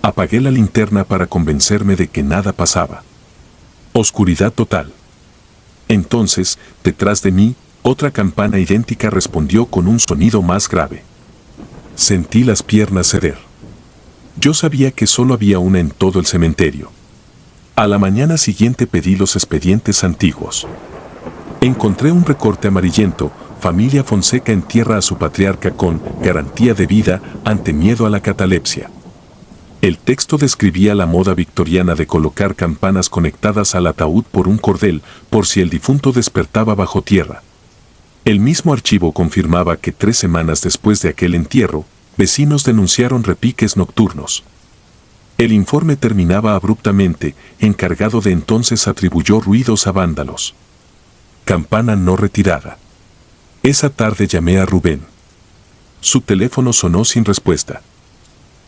Apagué la linterna para convencerme de que nada pasaba. Oscuridad total. Entonces, detrás de mí, otra campana idéntica respondió con un sonido más grave. Sentí las piernas ceder. Yo sabía que solo había una en todo el cementerio. A la mañana siguiente pedí los expedientes antiguos. Encontré un recorte amarillento: familia Fonseca entierra a su patriarca con garantía de vida ante miedo a la catalepsia. El texto describía la moda victoriana de colocar campanas conectadas al ataúd por un cordel, por si el difunto despertaba bajo tierra. El mismo archivo confirmaba que 3 semanas después de aquel entierro, vecinos denunciaron repiques nocturnos. El informe terminaba abruptamente: encargado de entonces atribuyó ruidos a vándalos. Campana no retirada. Esa tarde llamé a Rubén. Su teléfono sonó sin respuesta.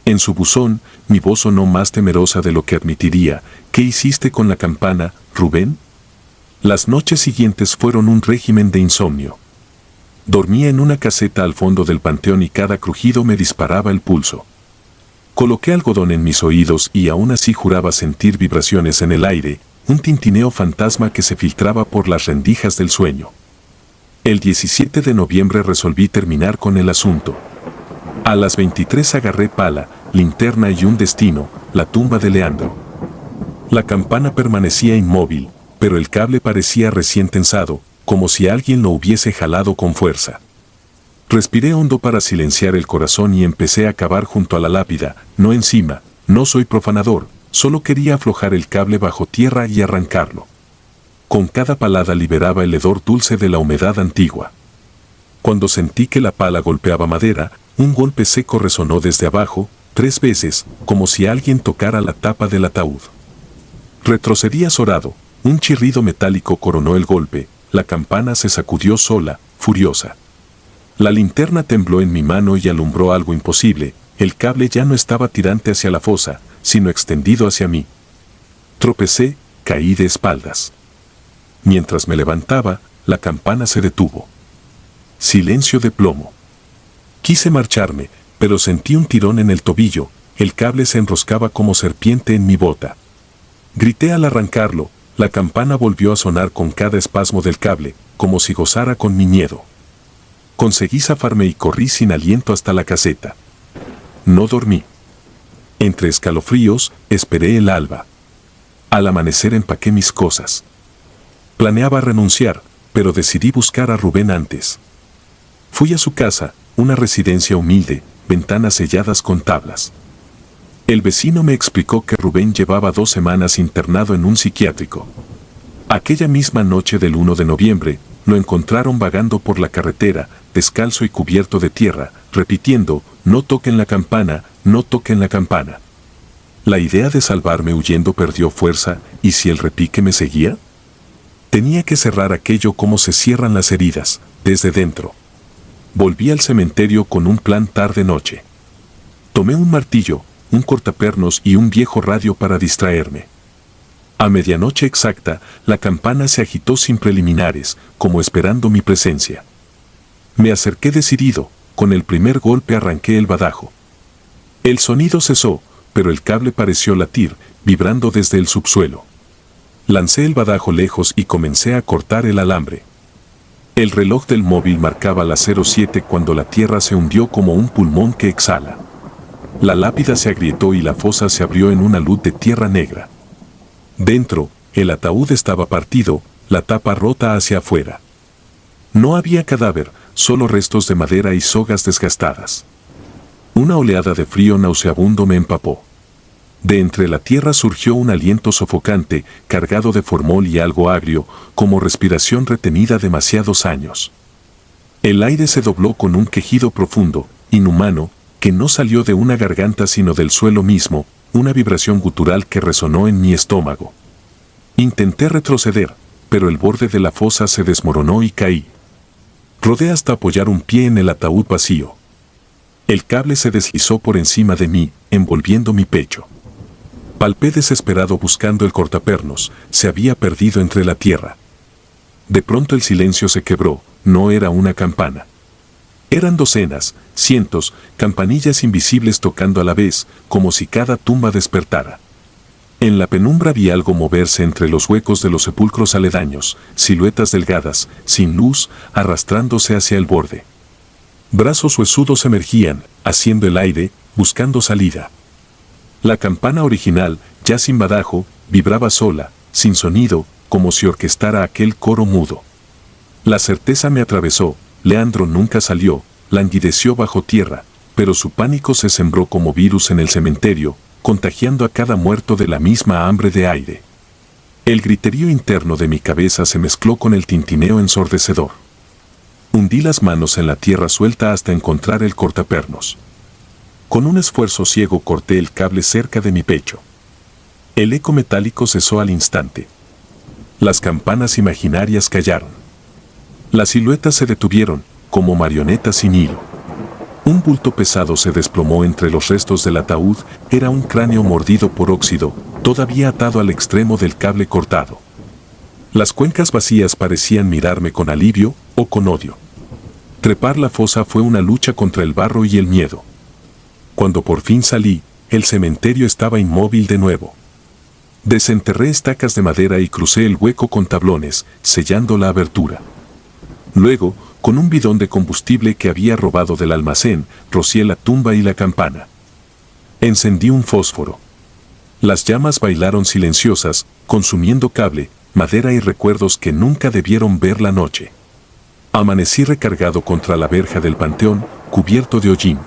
En su buzón, mi voz sonó más temerosa de lo que admitiría. ¿Qué hiciste con la campana, Rubén? Las noches siguientes fueron un régimen de insomnio. Dormía en una caseta al fondo del panteón y cada crujido me disparaba el pulso. Coloqué algodón en mis oídos y aún así juraba sentir vibraciones en el aire, un tintineo fantasma que se filtraba por las rendijas del sueño. El 17 de noviembre resolví terminar con el asunto. A las 23 agarré pala, linterna y un destino: la tumba de Leandro. La campana permanecía inmóvil, pero el cable parecía recién tensado, como si alguien lo hubiese jalado con fuerza. Respiré hondo para silenciar el corazón y empecé a cavar junto a la lápida, no encima. No soy profanador, solo quería aflojar el cable bajo tierra y arrancarlo. Con cada palada liberaba el hedor dulce de la humedad antigua. Cuando sentí que la pala golpeaba madera, un golpe seco resonó desde abajo, 3 veces, como si alguien tocara la tapa del ataúd. Retrocedí azorado, un chirrido metálico coronó el golpe, la campana se sacudió sola, furiosa. La linterna tembló en mi mano y alumbró algo imposible: el cable ya no estaba tirante hacia la fosa, sino extendido hacia mí. Tropecé, caí de espaldas. Mientras me levantaba, la campana se detuvo. Silencio de plomo. Quise marcharme, pero sentí un tirón en el tobillo, el cable se enroscaba como serpiente en mi bota. Grité al arrancarlo, la campana volvió a sonar con cada espasmo del cable, como si gozara con mi miedo. Conseguí zafarme y corrí sin aliento hasta la caseta. No dormí. Entre escalofríos, esperé el alba. Al amanecer empaqué mis cosas. Planeaba renunciar, pero decidí buscar a Rubén antes. Fui a su casa, una residencia humilde, ventanas selladas con tablas. El vecino me explicó que Rubén llevaba 2 semanas internado en un psiquiátrico. Aquella misma noche del 1 de noviembre, lo encontraron vagando por la carretera, descalzo y cubierto de tierra, repitiendo: no toquen la campana, no toquen la campana. La idea de salvarme huyendo perdió fuerza, ¿y si el repique me seguía? Tenía que cerrar aquello como se cierran las heridas, desde dentro. Volví al cementerio con un plan tarde-noche. Tomé un martillo, un cortapernos y un viejo radio para distraerme. A medianoche exacta, la campana se agitó sin preliminares, como esperando mi presencia. Me acerqué decidido, con el primer golpe arranqué el badajo. El sonido cesó, pero el cable pareció latir, vibrando desde el subsuelo. Lancé el badajo lejos y comencé a cortar el alambre. El reloj del móvil marcaba las 07 cuando la tierra se hundió como un pulmón que exhala. La lápida se agrietó y la fosa se abrió en una luz de tierra negra. Dentro, el ataúd estaba partido, la tapa rota hacia afuera. No había cadáver, solo restos de madera y sogas desgastadas. Una oleada de frío nauseabundo me empapó. De entre la tierra surgió un aliento sofocante, cargado de formol y algo agrio, como respiración retenida demasiados años. El aire se dobló con un quejido profundo, inhumano, que no salió de una garganta sino del suelo mismo, una vibración gutural que resonó en mi estómago. Intenté retroceder, pero el borde de la fosa se desmoronó y caí. Rodé hasta apoyar un pie en el ataúd vacío. El cable se deslizó por encima de mí, envolviendo mi pecho. Palpé desesperado buscando el cortapernos, se había perdido entre la tierra. De pronto el silencio se quebró, no era una campana. Eran docenas, cientos, campanillas invisibles tocando a la vez, como si cada tumba despertara. En la penumbra vi algo moverse entre los huecos de los sepulcros aledaños, siluetas delgadas, sin luz, arrastrándose hacia el borde. Brazos huesudos emergían, haciendo el aire, buscando salida. La campana original, ya sin badajo, vibraba sola, sin sonido, como si orquestara aquel coro mudo. La certeza me atravesó, Leandro nunca salió, languideció bajo tierra, pero su pánico se sembró como virus en el cementerio, contagiando a cada muerto de la misma hambre de aire. El griterío interno de mi cabeza se mezcló con el tintineo ensordecedor. Hundí las manos en la tierra suelta hasta encontrar el cortapernos. Con un esfuerzo ciego corté el cable cerca de mi pecho. El eco metálico cesó al instante. Las campanas imaginarias callaron. Las siluetas se detuvieron, como marionetas sin hilo. Un bulto pesado se desplomó entre los restos del ataúd, era un cráneo mordido por óxido, todavía atado al extremo del cable cortado. Las cuencas vacías parecían mirarme con alivio o con odio. Trepar la fosa fue una lucha contra el barro y el miedo. Cuando por fin salí, el cementerio estaba inmóvil de nuevo. Desenterré estacas de madera y crucé el hueco con tablones, sellando la abertura. Luego, con un bidón de combustible que había robado del almacén, rocié la tumba y la campana. Encendí un fósforo. Las llamas bailaron silenciosas, consumiendo cable, madera y recuerdos que nunca debieron ver la noche. Amanecí recargado contra la verja del panteón, cubierto de hollín.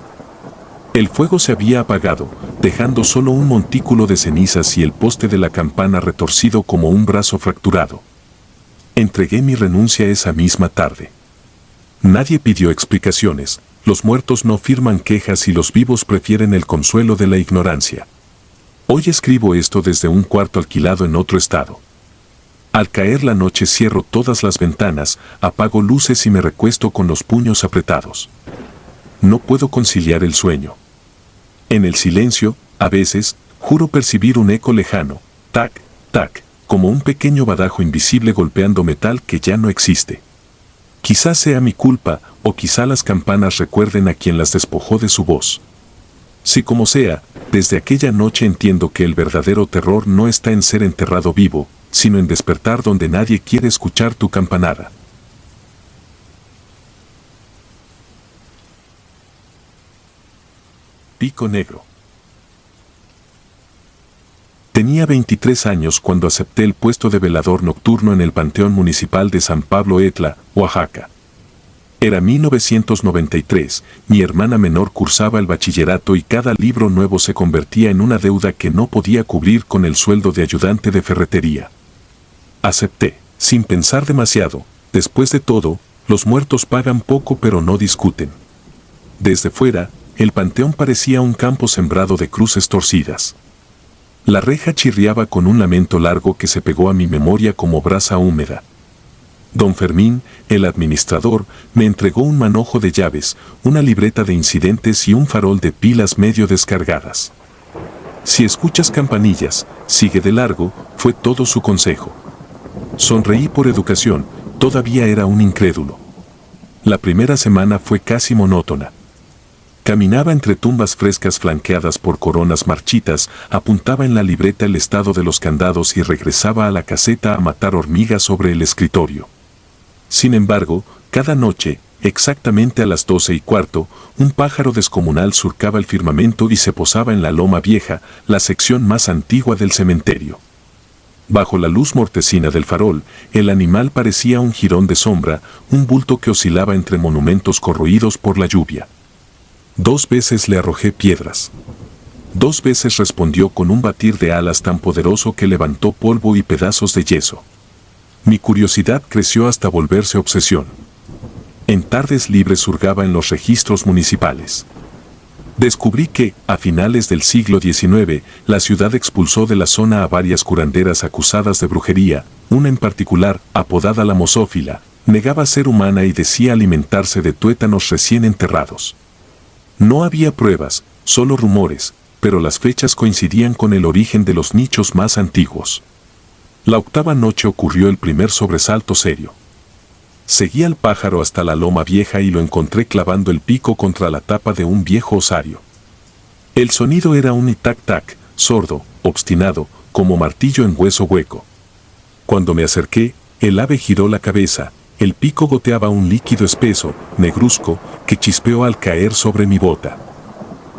El fuego se había apagado, dejando solo un montículo de cenizas y el poste de la campana retorcido como un brazo fracturado. Entregué mi renuncia esa misma tarde. Nadie pidió explicaciones, los muertos no firman quejas y los vivos prefieren el consuelo de la ignorancia. Hoy escribo esto desde un cuarto alquilado en otro estado. Al caer la noche cierro todas las ventanas, apago luces y me recuesto con los puños apretados. No puedo conciliar el sueño. En el silencio, a veces, juro percibir un eco lejano, tac, tac, como un pequeño badajo invisible golpeando metal que ya no existe. Quizás sea mi culpa, o quizá las campanas recuerden a quien las despojó de su voz. Si como sea, desde aquella noche entiendo que el verdadero terror no está en ser enterrado vivo, sino en despertar donde nadie quiere escuchar tu campanada. Pico Negro. Tenía 23 años cuando acepté el puesto de velador nocturno en el Panteón Municipal de San Pablo Etla, Oaxaca. Era 1993, mi hermana menor cursaba el bachillerato y cada libro nuevo se convertía en una deuda que no podía cubrir con el sueldo de ayudante de ferretería. Acepté, sin pensar demasiado, después de todo, los muertos pagan poco pero no discuten. Desde fuera, el panteón parecía un campo sembrado de cruces torcidas. La reja chirriaba con un lamento largo que se pegó a mi memoria como brasa húmeda. Don Fermín, el administrador, me entregó un manojo de llaves, una libreta de incidentes y un farol de pilas medio descargadas. Si escuchas campanillas, sigue de largo, fue todo su consejo. Sonreí por educación, todavía era un incrédulo. La primera semana fue casi monótona. Caminaba entre tumbas frescas flanqueadas por coronas marchitas, apuntaba en la libreta el estado de los candados y regresaba a la caseta a matar hormigas sobre el escritorio. Sin embargo, cada noche, exactamente a las 12:15, un pájaro descomunal surcaba el firmamento y se posaba en la loma vieja, la sección más antigua del cementerio. Bajo la luz mortecina del farol, el animal parecía un jirón de sombra, un bulto que oscilaba entre monumentos corroídos por la lluvia. 2 veces le arrojé piedras. 2 veces respondió con un batir de alas tan poderoso que levantó polvo y pedazos de yeso. Mi curiosidad creció hasta volverse obsesión. En tardes libres hurgaba en los registros municipales. Descubrí que, a finales del siglo XIX, la ciudad expulsó de la zona a varias curanderas acusadas de brujería, una en particular, apodada la Mozófila, negaba ser humana y decía alimentarse de tuétanos recién enterrados. No había pruebas, solo rumores, pero las fechas coincidían con el origen de los nichos más antiguos. La octava noche ocurrió el primer sobresalto serio. Seguí al pájaro hasta la loma vieja y lo encontré clavando el pico contra la tapa de un viejo osario. El sonido era un tac-tac, sordo, obstinado, como martillo en hueso hueco. Cuando me acerqué, el ave giró la cabeza, el pico goteaba un líquido espeso, negruzco, que chispeó al caer sobre mi bota.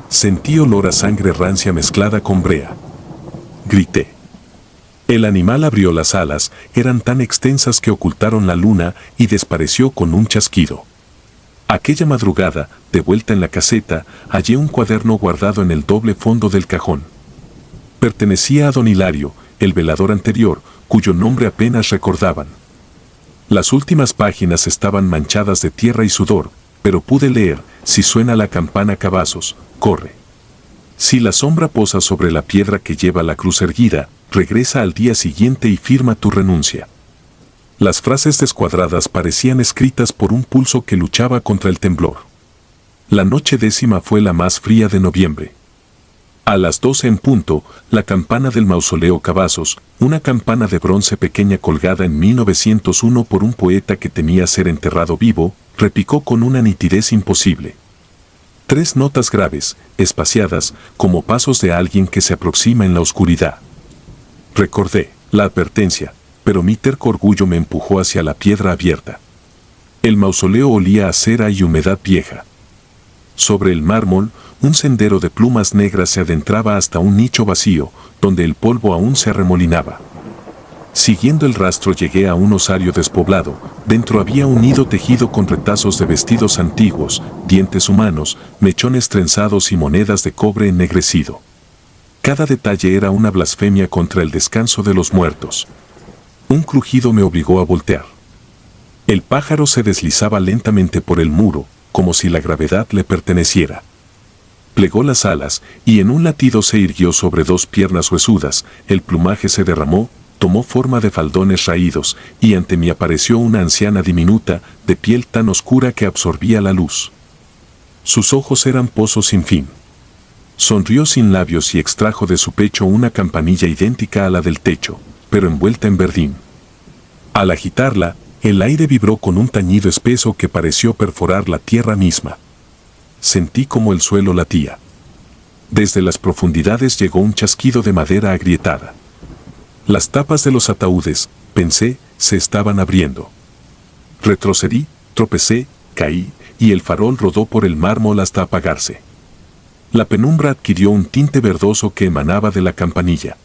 Sentí olor a sangre rancia mezclada con brea. Grité. El animal abrió las alas, eran tan extensas que ocultaron la luna y desapareció con un chasquido. Aquella madrugada, de vuelta en la caseta, hallé un cuaderno guardado en el doble fondo del cajón. Pertenecía a don Hilario, el velador anterior, cuyo nombre apenas recordaban. Las últimas páginas estaban manchadas de tierra y sudor, pero pude leer: si suena la campana Cavazos, corre. Si la sombra posa sobre la piedra que lleva la cruz erguida, regresa al día siguiente y firma tu renuncia. Las frases descuadradas parecían escritas por un pulso que luchaba contra el temblor. La noche 10ª fue la más fría de noviembre. A las 12 en punto, la campana del mausoleo Cavazos, una campana de bronce pequeña colgada en 1901 por un poeta que temía ser enterrado vivo, repicó con una nitidez imposible. 3 notas graves, espaciadas, como pasos de alguien que se aproxima en la oscuridad. Recordé la advertencia, pero mi terco orgullo me empujó hacia la piedra abierta. El mausoleo olía a cera y humedad vieja. Sobre el mármol, un sendero de plumas negras se adentraba hasta un nicho vacío, donde el polvo aún se arremolinaba. Siguiendo el rastro llegué a un osario despoblado. Dentro había un nido tejido con retazos de vestidos antiguos, dientes humanos, mechones trenzados y monedas de cobre ennegrecido. Cada detalle era una blasfemia contra el descanso de los muertos. Un crujido me obligó a voltear. El pájaro se deslizaba lentamente por el muro, como si la gravedad le perteneciera. Plegó las alas, y en un latido se irguió sobre 2 piernas huesudas, el plumaje se derramó, tomó forma de faldones raídos, y ante mí apareció una anciana diminuta, de piel tan oscura que absorbía la luz. Sus ojos eran pozos sin fin. Sonrió sin labios y extrajo de su pecho una campanilla idéntica a la del techo, pero envuelta en verdín. Al agitarla, el aire vibró con un tañido espeso que pareció perforar la tierra misma. Sentí como el suelo latía. Desde las profundidades llegó un chasquido de madera agrietada. Las tapas de los ataúdes, pensé, se estaban abriendo. Retrocedí, tropecé, caí, y el farol rodó por el mármol hasta apagarse. La penumbra adquirió un tinte verdoso que emanaba de la campanilla.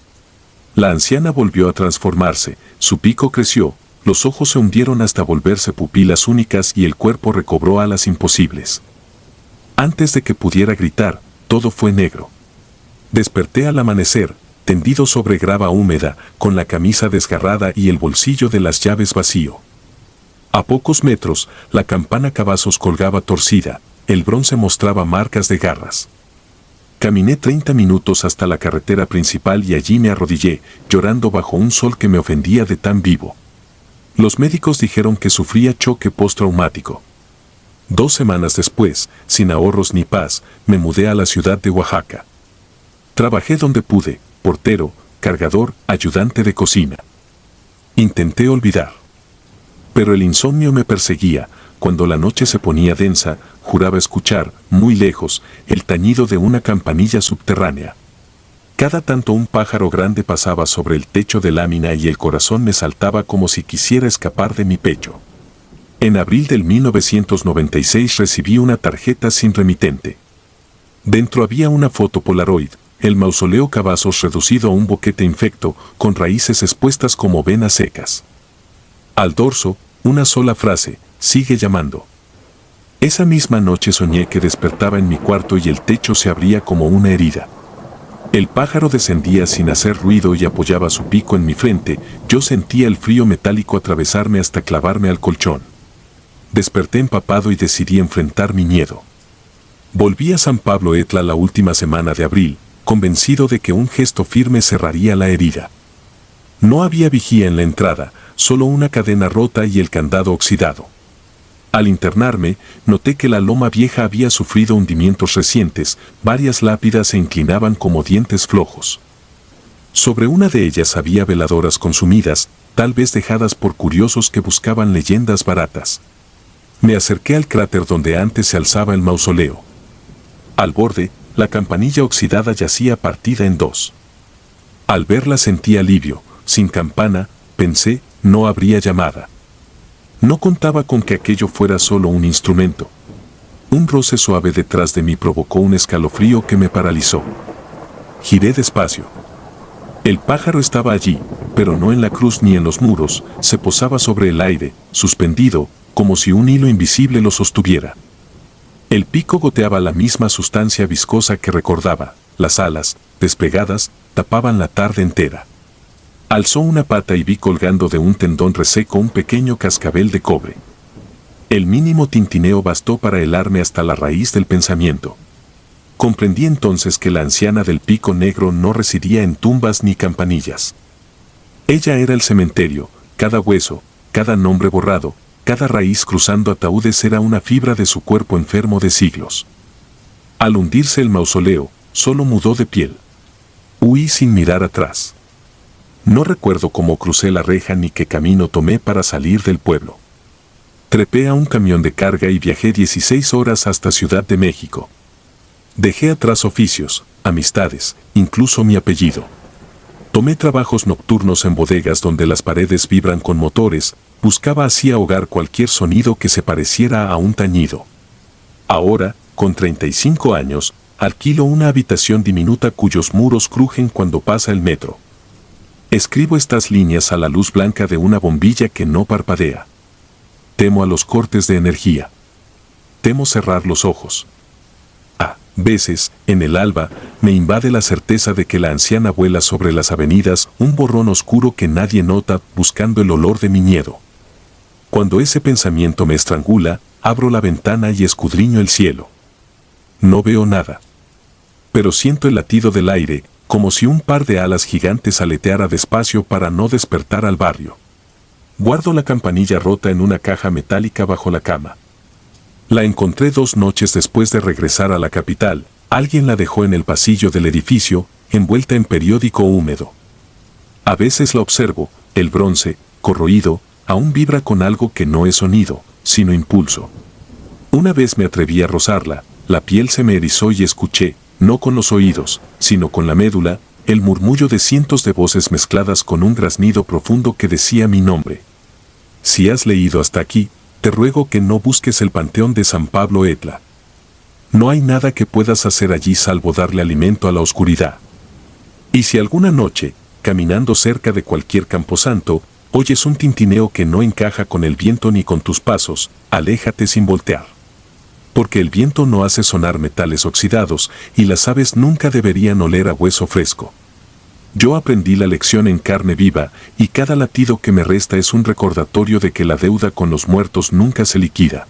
La anciana volvió a transformarse, su pico creció, los ojos se hundieron hasta volverse pupilas únicas y el cuerpo recobró alas imposibles. Antes de que pudiera gritar, todo fue negro. Desperté al amanecer, tendido sobre grava húmeda, con la camisa desgarrada y el bolsillo de las llaves vacío. A pocos metros, la campana Cavazos colgaba torcida, el bronce mostraba marcas de garras. Caminé 30 minutos hasta la carretera principal y allí me arrodillé, llorando bajo un sol que me ofendía de tan vivo. Los médicos dijeron que sufría choque postraumático. 2 semanas después, sin ahorros ni paz, me mudé a la ciudad de Oaxaca. Trabajé donde pude, portero, cargador, ayudante de cocina. Intenté olvidar. Pero el insomnio me perseguía. Cuando la noche se ponía densa, juraba escuchar, muy lejos, el tañido de una campanilla subterránea. Cada tanto un pájaro grande pasaba sobre el techo de lámina y el corazón me saltaba como si quisiera escapar de mi pecho. En abril del 1996 recibí una tarjeta sin remitente. Dentro había una foto Polaroid, el mausoleo Cavazos reducido a un boquete infecto, con raíces expuestas como venas secas. Al dorso, una sola frase: sigue llamando. Esa misma noche soñé que despertaba en mi cuarto y el techo se abría como una herida. El pájaro descendía sin hacer ruido y apoyaba su pico en mi frente. Yo sentía el frío metálico atravesarme hasta clavarme al colchón. Desperté empapado y decidí enfrentar mi miedo. Volví a San Pablo Etla la última semana de abril, convencido de que un gesto firme cerraría la herida. No había vigía en la entrada, solo una cadena rota y el candado oxidado. Al internarme, noté que la loma vieja había sufrido hundimientos recientes, varias lápidas se inclinaban como dientes flojos. Sobre una de ellas había veladoras consumidas, tal vez dejadas por curiosos que buscaban leyendas baratas. Me acerqué al cráter donde antes se alzaba el mausoleo. Al borde, la campanilla oxidada yacía partida en dos. Al verla sentí alivio. Sin campana, pensé, no habría llamada. No contaba con que aquello fuera solo un instrumento. Un roce suave detrás de mí provocó un escalofrío que me paralizó. Giré despacio. El pájaro estaba allí, pero no en la cruz ni en los muros, se posaba sobre el aire, suspendido, como si un hilo invisible lo sostuviera. El pico goteaba la misma sustancia viscosa que recordaba, las alas, despegadas, tapaban la tarde entera. Alzó una pata y vi colgando de un tendón reseco un pequeño cascabel de cobre. El mínimo tintineo bastó para helarme hasta la raíz del pensamiento. Comprendí entonces que la anciana del pico negro no residía en tumbas ni campanillas. Ella era el cementerio, cada hueso, cada nombre borrado, cada raíz cruzando ataúdes era una fibra de su cuerpo enfermo de siglos. Al hundirse el mausoleo, solo mudó de piel. Huí sin mirar atrás. No recuerdo cómo crucé la reja ni qué camino tomé para salir del pueblo. Trepé a un camión de carga y viajé 16 horas hasta Ciudad de México. Dejé atrás oficios, amistades, incluso mi apellido. Tomé trabajos nocturnos en bodegas donde las paredes vibran con motores, buscaba así ahogar cualquier sonido que se pareciera a un tañido. Ahora, con 35 años, alquilo una habitación diminuta cuyos muros crujen cuando pasa el metro. Escribo estas líneas a la luz blanca de una bombilla que no parpadea. Temo a los cortes de energía. Temo cerrar los ojos. A veces, en el alba, me invade la certeza de que la anciana vuela sobre las avenidas, un borrón oscuro que nadie nota, buscando el olor de mi miedo. Cuando ese pensamiento me estrangula, abro la ventana y escudriño el cielo. No veo nada. Pero siento el latido del aire, como si un par de alas gigantes aleteara despacio para no despertar al barrio. Guardo la campanilla rota en una caja metálica bajo la cama. La encontré 2 noches después de regresar a la capital. Alguien la dejó en el pasillo del edificio, envuelta en periódico húmedo. A veces la observo, el bronce, corroído, aún vibra con algo que no es sonido, sino impulso. Una vez me atreví a rozarla, la piel se me erizó y escuché, no con los oídos, sino con la médula, el murmullo de cientos de voces mezcladas con un graznido profundo que decía mi nombre. Si has leído hasta aquí, te ruego que no busques el panteón de San Pablo Etla. No hay nada que puedas hacer allí salvo darle alimento a la oscuridad. Y si alguna noche, caminando cerca de cualquier camposanto, oyes un tintineo que no encaja con el viento ni con tus pasos, aléjate sin voltear. Porque el viento no hace sonar metales oxidados y las aves nunca deberían oler a hueso fresco. Yo aprendí la lección en carne viva y cada latido que me resta es un recordatorio de que la deuda con los muertos nunca se liquida.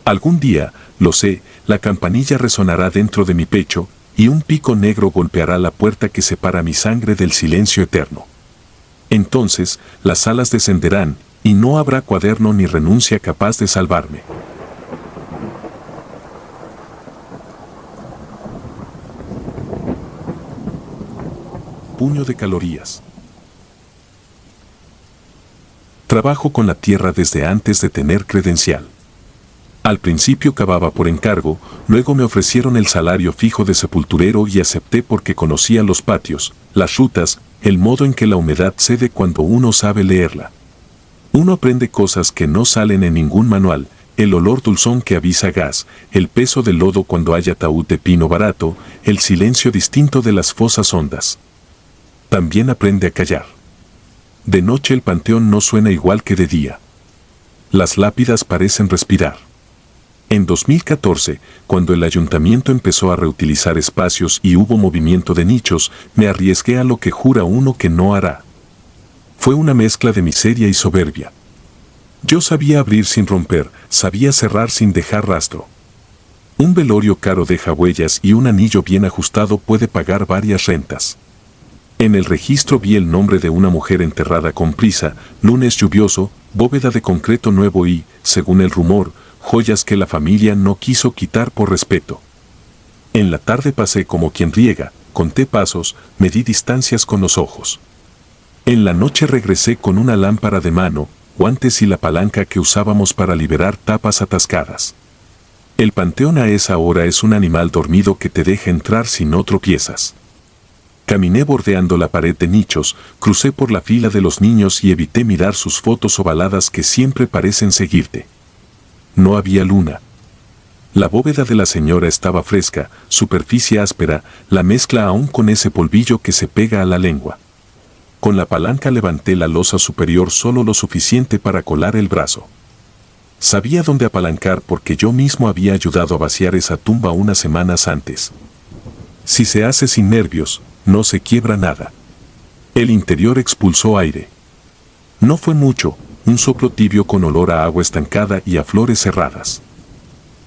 Algún día, lo sé, la campanilla resonará dentro de mi pecho y un pico negro golpeará la puerta que separa mi sangre del silencio eterno. Entonces, las alas descenderán y no habrá cuaderno ni renuncia capaz de salvarme. Puño de calorías. Trabajo con la tierra desde antes de tener credencial. Al principio cavaba por encargo, luego me ofrecieron el salario fijo de sepulturero y acepté porque conocía los patios, las rutas, el modo en que la humedad cede cuando uno sabe leerla. Uno aprende cosas que no salen en ningún manual, el olor dulzón que avisa gas, el peso del lodo cuando hay ataúd de pino barato, el silencio distinto de las fosas hondas. También aprende a callar. De noche el panteón no suena igual que de día. Las lápidas parecen respirar. En 2014, cuando el ayuntamiento empezó a reutilizar espacios y hubo movimiento de nichos, me arriesgué a lo que jura uno que no hará. Fue una mezcla de miseria y soberbia. Yo sabía abrir sin romper, sabía cerrar sin dejar rastro. Un velorio caro deja huellas y un anillo bien ajustado puede pagar varias rentas. En el registro vi el nombre de una mujer enterrada con prisa, lunes lluvioso, bóveda de concreto nuevo y, según el rumor, joyas que la familia no quiso quitar por respeto. En la tarde pasé como quien riega, conté pasos, medí distancias con los ojos. En la noche regresé con una lámpara de mano, guantes y la palanca que usábamos para liberar tapas atascadas. El panteón a esa hora es un animal dormido que te deja entrar si no tropiezas. Caminé bordeando la pared de nichos, crucé por la fila de los niños y evité mirar sus fotos ovaladas que siempre parecen seguirte. No había luna. La bóveda de la señora estaba fresca, superficie áspera, la mezcla aún con ese polvillo que se pega a la lengua. Con la palanca levanté la losa superior solo lo suficiente para colar el brazo. Sabía dónde apalancar porque yo mismo había ayudado a vaciar esa tumba unas semanas antes. Si se hace sin nervios, no se quiebra nada. El interior expulsó aire. No fue mucho, un soplo tibio con olor a agua estancada y a flores cerradas.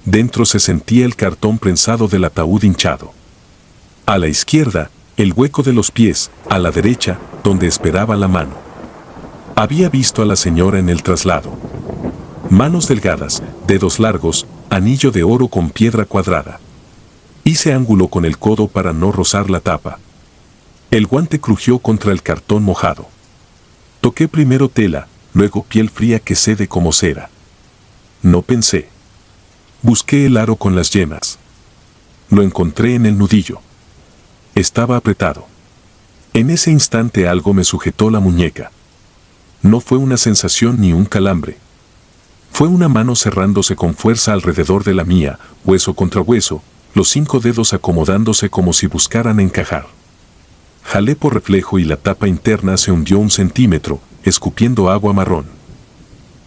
Dentro se sentía el cartón prensado del ataúd hinchado. A la izquierda, el hueco de los pies, a la derecha, donde esperaba la mano. Había visto a la señora en el traslado. Manos delgadas, dedos largos, anillo de oro con piedra cuadrada. Hice ángulo con el codo para no rozar la tapa. El guante crujió contra el cartón mojado. Toqué primero tela, luego piel fría que cede como cera. No pensé. Busqué el aro con las yemas. Lo encontré en el nudillo. Estaba apretado. En ese instante algo me sujetó la muñeca. No fue una sensación ni un calambre. Fue una mano cerrándose con fuerza alrededor de la mía, hueso contra hueso, los 5 dedos acomodándose como si buscaran encajar. Jalé por reflejo y la tapa interna se hundió 1 centímetro, escupiendo agua marrón.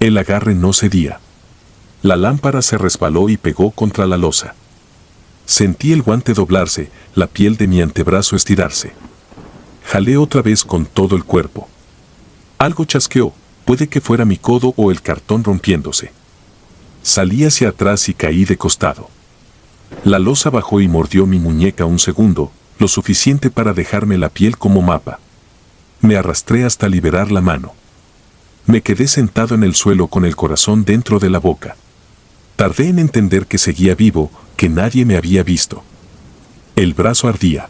El agarre no cedía. La lámpara se resbaló y pegó contra la losa. Sentí el guante doblarse, la piel de mi antebrazo estirarse. Jalé otra vez con todo el cuerpo. Algo chasqueó, puede que fuera mi codo o el cartón rompiéndose. Salí hacia atrás y caí de costado. La losa bajó y mordió mi muñeca 1 segundo, lo suficiente para dejarme la piel como mapa. Me arrastré hasta liberar la mano. Me quedé sentado en el suelo con el corazón dentro de la boca. Tardé en entender que seguía vivo, que nadie me había visto. El brazo ardía.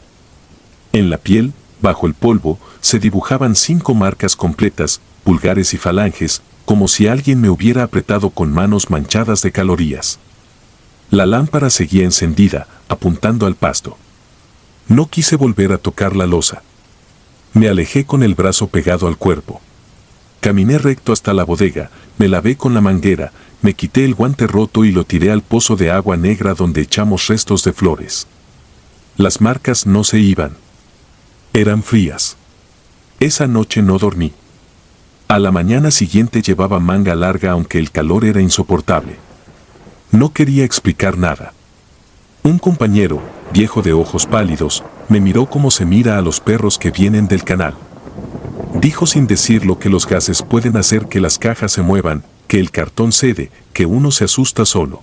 En la piel, bajo el polvo, se dibujaban 5 marcas completas, pulgares y falanges, como si alguien me hubiera apretado con manos manchadas de calorías. La lámpara seguía encendida, apuntando al pasto. No quise volver a tocar la losa. Me alejé con el brazo pegado al cuerpo. Caminé recto hasta la bodega, me lavé con la manguera, me quité el guante roto y lo tiré al pozo de agua negra donde echamos restos de flores. Las marcas no se iban. Eran frías. Esa noche no dormí. A la mañana siguiente llevaba manga larga aunque el calor era insoportable. No quería explicar nada. Un compañero, viejo de ojos pálidos, me miró como se mira a los perros que vienen del canal. Dijo sin decirlo que los gases pueden hacer que las cajas se muevan, que el cartón cede, que uno se asusta solo.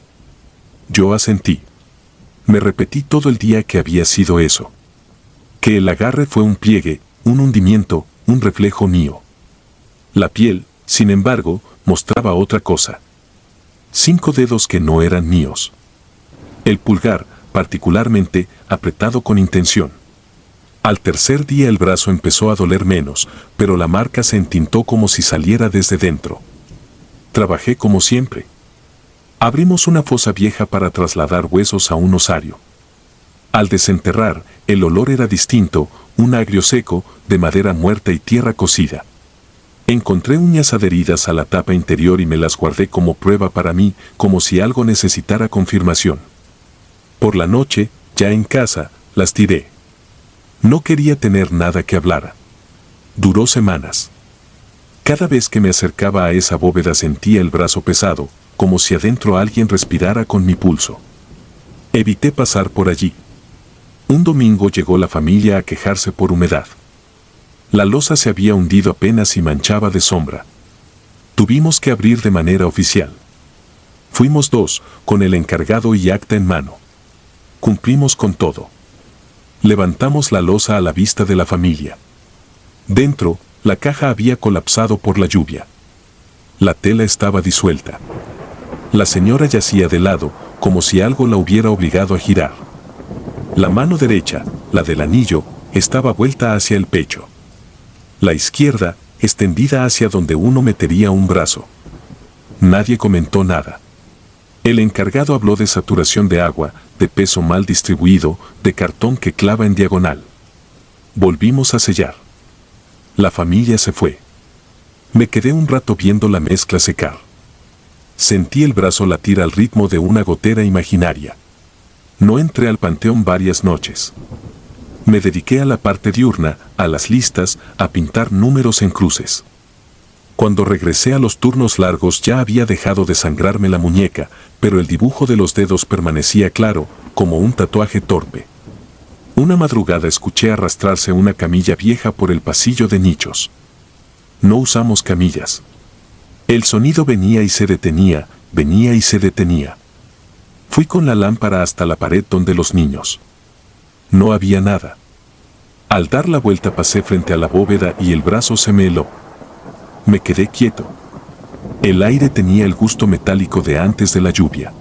Yo asentí. Me repetí todo el día que había sido eso. Que el agarre fue un pliegue, un hundimiento, un reflejo mío. La piel, sin embargo, mostraba otra cosa. 5 dedos que no eran míos. El pulgar, particularmente, apretado con intención. Al tercer día el brazo empezó a doler menos, pero la marca se entintó como si saliera desde dentro. Trabajé como siempre. Abrimos una fosa vieja para trasladar huesos a un osario. Al desenterrar, el olor era distinto, un agrio seco, de madera muerta y tierra cocida. Encontré uñas adheridas a la tapa interior y me las guardé como prueba para mí, como si algo necesitara confirmación. Por la noche, ya en casa, las tiré. No quería tener nada que hablara. Duró semanas. Cada vez que me acercaba a esa bóveda sentía el brazo pesado, como si adentro alguien respirara con mi pulso. Evité pasar por allí. Un domingo llegó la familia a quejarse por humedad. La losa se había hundido apenas y manchaba de sombra. Tuvimos que abrir de manera oficial. Fuimos dos, con el encargado y acta en mano. Cumplimos con todo. Levantamos la losa a la vista de la familia. Dentro, la caja había colapsado por la lluvia. La tela estaba disuelta. La señora yacía de lado, como si algo la hubiera obligado a girar. La mano derecha, la del anillo, estaba vuelta hacia el pecho. La izquierda, extendida hacia donde uno metería un brazo. Nadie comentó nada. El encargado habló de saturación de agua, de peso mal distribuido, de cartón que clava en diagonal. Volvimos a sellar. La familia se fue. Me quedé un rato viendo la mezcla secar. Sentí el brazo latir al ritmo de una gotera imaginaria. No entré al panteón varias noches. Me dediqué a la parte diurna, a las listas, a pintar números en cruces. Cuando regresé a los turnos largos ya había dejado de sangrarme la muñeca, pero el dibujo de los dedos permanecía claro, como un tatuaje torpe. Una madrugada escuché arrastrarse una camilla vieja por el pasillo de nichos. No usamos camillas. El sonido venía y se detenía, venía y se detenía. Fui con la lámpara hasta la pared donde los niños. No había nada. Al dar la vuelta pasé frente a la bóveda y el brazo se me heló. Me quedé quieto. El aire tenía el gusto metálico de antes de la lluvia.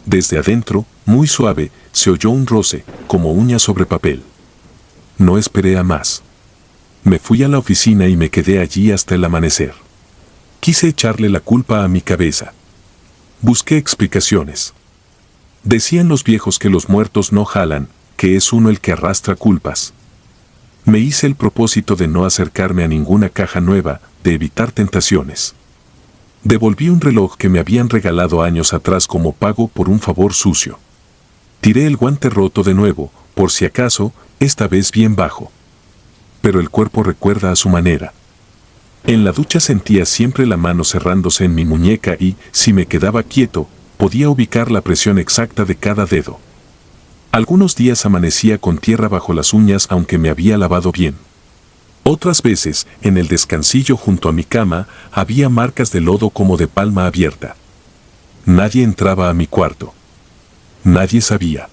Desde adentro, muy suave, se oyó un roce, como uña sobre papel. No esperé a más. Me fui a la oficina y me quedé allí hasta el amanecer. Quise echarle la culpa a mi cabeza. Busqué explicaciones. Decían los viejos que los muertos no jalan, que es uno el que arrastra culpas. Me hice el propósito de no acercarme a ninguna caja nueva, de evitar tentaciones. Devolví un reloj que me habían regalado años atrás como pago por un favor sucio. Tiré el guante roto de nuevo, por si acaso, esta vez bien bajo. Pero el cuerpo recuerda a su manera. En la ducha sentía siempre la mano cerrándose en mi muñeca y, si me quedaba quieto, podía ubicar la presión exacta de cada dedo. Algunos días amanecía con tierra bajo las uñas aunque me había lavado bien. Otras veces, en el descansillo junto a mi cama, había marcas de lodo como de palma abierta. Nadie entraba a mi cuarto. Nadie sabía.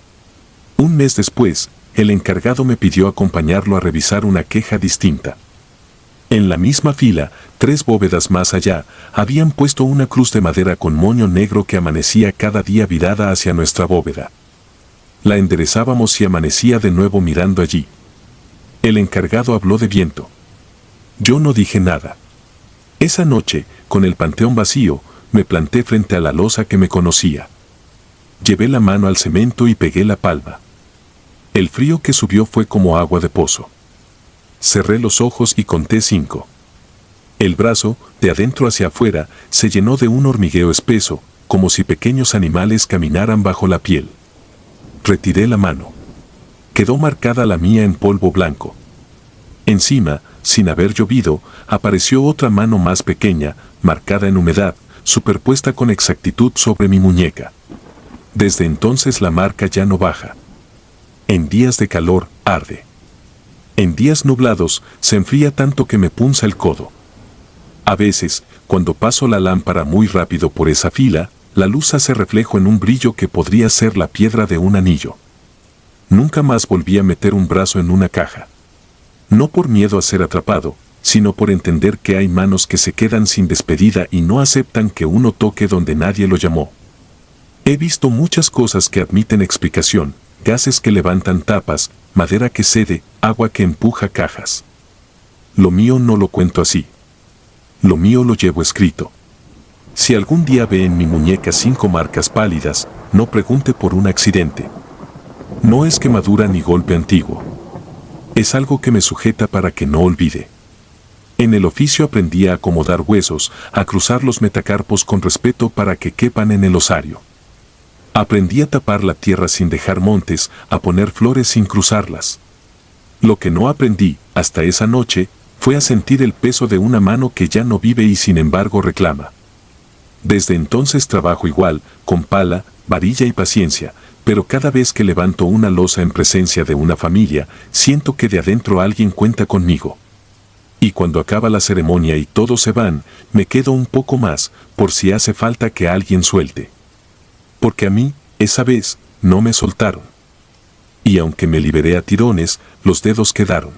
Un mes después, el encargado me pidió acompañarlo a revisar una queja distinta. En la misma fila, 3 bóvedas más allá, habían puesto una cruz de madera con moño negro que amanecía cada día virada hacia nuestra bóveda. La enderezábamos y amanecía de nuevo mirando allí. El encargado habló de viento. Yo no dije nada. Esa noche, con el panteón vacío, me planté frente a la losa que me conocía. Llevé la mano al cemento y pegué la palma. El frío que subió fue como agua de pozo. Cerré los ojos y conté 5. El brazo, de adentro hacia afuera, se llenó de un hormigueo espeso, como si pequeños animales caminaran bajo la piel. Retiré la mano. Quedó marcada la mía en polvo blanco. Encima, sin haber llovido, apareció otra mano más pequeña, marcada en humedad, superpuesta con exactitud sobre mi muñeca. Desde entonces la marca ya no baja. En días de calor, arde. En días nublados, se enfría tanto que me punza el codo. A veces, cuando paso la lámpara muy rápido por esa fila, la luz hace reflejo en un brillo que podría ser la piedra de un anillo. Nunca más volví a meter un brazo en una caja. No por miedo a ser atrapado, sino por entender que hay manos que se quedan sin despedida y no aceptan que uno toque donde nadie lo llamó. He visto muchas cosas que admiten explicación, gases que levantan tapas, madera que cede, agua que empuja cajas. Lo mío no lo cuento así. Lo mío lo llevo escrito. Si algún día ve en mi muñeca 5 marcas pálidas, no pregunte por un accidente. No es quemadura ni golpe antiguo. Es algo que me sujeta para que no olvide. En el oficio aprendí a acomodar huesos, a cruzar los metacarpos con respeto para que quepan en el osario. Aprendí a tapar la tierra sin dejar montes, a poner flores sin cruzarlas. Lo que no aprendí, hasta esa noche, fue a sentir el peso de una mano que ya no vive y sin embargo reclama. Desde entonces trabajo igual, con pala, varilla y paciencia, pero cada vez que levanto una losa en presencia de una familia, siento que de adentro alguien cuenta conmigo. Y cuando acaba la ceremonia y todos se van, me quedo un poco más, por si hace falta que alguien suelte. Porque a mí, esa vez, no me soltaron. Y aunque me liberé a tirones, los dedos quedaron.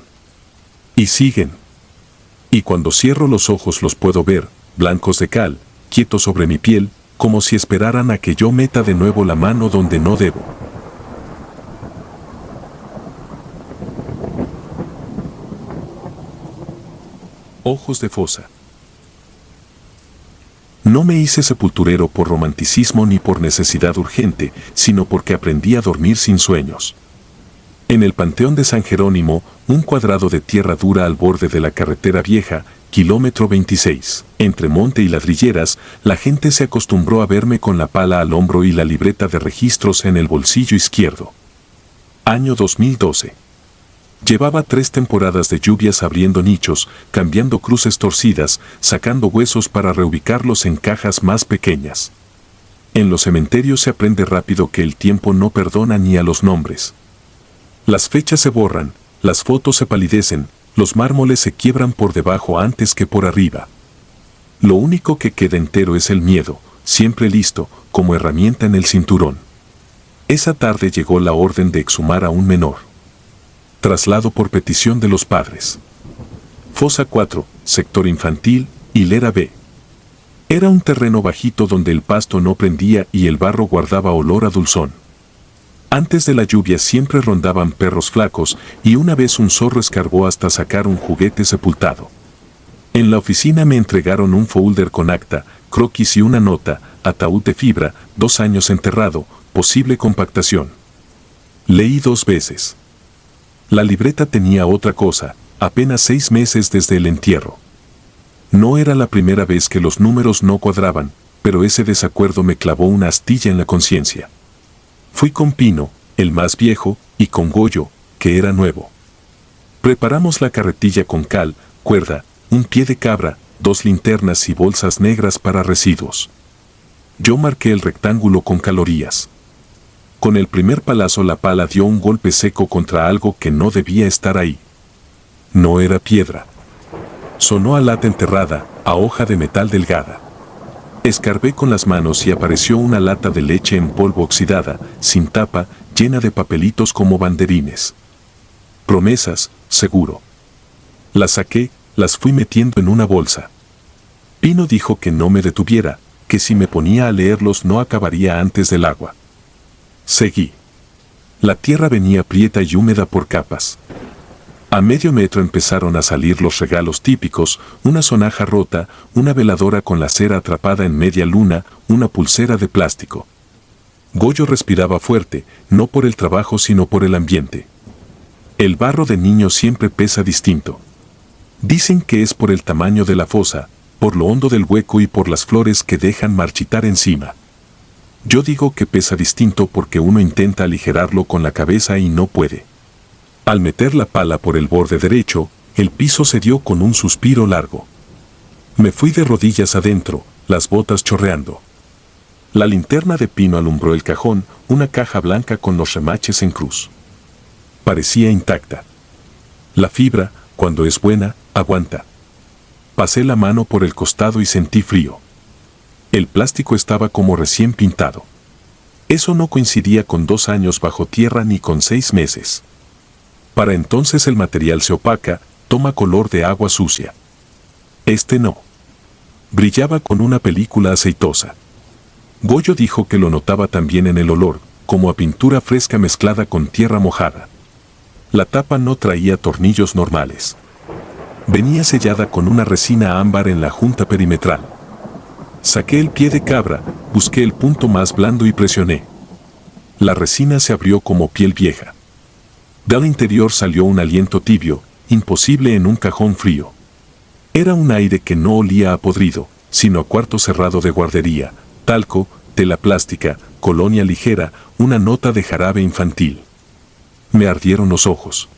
Y siguen. Y cuando cierro los ojos los puedo ver, blancos de cal, quietos sobre mi piel, como si esperaran a que yo meta de nuevo la mano donde no debo. Ojos de fosa. No me hice sepulturero por romanticismo ni por necesidad urgente, sino porque aprendí a dormir sin sueños. En el Panteón de San Jerónimo, un cuadrado de tierra dura al borde de la carretera vieja, kilómetro 26, entre monte y ladrilleras, la gente se acostumbró a verme con la pala al hombro y la libreta de registros en el bolsillo izquierdo. Año 2012. Llevaba 3 temporadas de lluvias abriendo nichos, cambiando cruces torcidas, sacando huesos para reubicarlos en cajas más pequeñas. En los cementerios se aprende rápido que el tiempo no perdona ni a los nombres. Las fechas se borran, las fotos se palidecen, los mármoles se quiebran por debajo antes que por arriba. Lo único que queda entero es el miedo, siempre listo, como herramienta en el cinturón. Esa tarde llegó la orden de exhumar a un menor. Traslado por petición de los padres. Fosa 4, sector infantil, hilera B. Era un terreno bajito donde el pasto no prendía y el barro guardaba olor a dulzón. Antes de la lluvia siempre rondaban perros flacos y una vez un zorro escarbó hasta sacar un juguete sepultado. En la oficina me entregaron un folder con acta, croquis y una nota, ataúd de fibra, 2 años enterrado, posible compactación. Leí 2 veces. La libreta tenía otra cosa, apenas 6 meses desde el entierro. No era la primera vez que los números no cuadraban, pero ese desacuerdo me clavó una astilla en la conciencia. Fui con Pino, el más viejo, y con Goyo, que era nuevo. Preparamos la carretilla con cal, cuerda, un pie de cabra, 2 linternas y bolsas negras para residuos. Yo marqué el rectángulo con calorías. Con el primer palazo la pala dio un golpe seco contra algo que no debía estar ahí. No era piedra. Sonó a lata enterrada, a hoja de metal delgada. Escarbé con las manos y apareció una lata de leche en polvo oxidada, sin tapa, llena de papelitos como banderines. Promesas, seguro. Las saqué, las fui metiendo en una bolsa. Pino dijo que no me detuviera, que si me ponía a leerlos no acabaría antes del agua. Seguí. La tierra venía prieta y húmeda por capas. A medio metro empezaron a salir los regalos típicos, una sonaja rota, una veladora con la cera atrapada en media luna, una pulsera de plástico. Goyo respiraba fuerte, no por el trabajo sino por el ambiente. El barro de niño siempre pesa distinto. Dicen que es por el tamaño de la fosa, por lo hondo del hueco y por las flores que dejan marchitar encima. Yo digo que pesa distinto porque uno intenta aligerarlo con la cabeza y no puede. Al meter la pala por el borde derecho, el piso se dio con un suspiro largo. Me fui de rodillas adentro, las botas chorreando. La linterna de Pino alumbró el cajón, una caja blanca con los remaches en cruz. Parecía intacta. La fibra, cuando es buena, aguanta. Pasé la mano por el costado y sentí frío. El plástico estaba como recién pintado. Eso no coincidía con 2 años bajo tierra ni con 6 meses. Para entonces el material se opaca, toma color de agua sucia. Este no. Brillaba con una película aceitosa. Goyo dijo que lo notaba también en el olor, como a pintura fresca mezclada con tierra mojada. La tapa no traía tornillos normales. Venía sellada con una resina ámbar en la junta perimetral. Saqué el pie de cabra, busqué el punto más blando y presioné. La resina se abrió como piel vieja. Del interior salió un aliento tibio, imposible en un cajón frío. Era un aire que no olía a podrido, sino a cuarto cerrado de guardería, talco, tela plástica, colonia ligera, una nota de jarabe infantil. Me ardieron los ojos.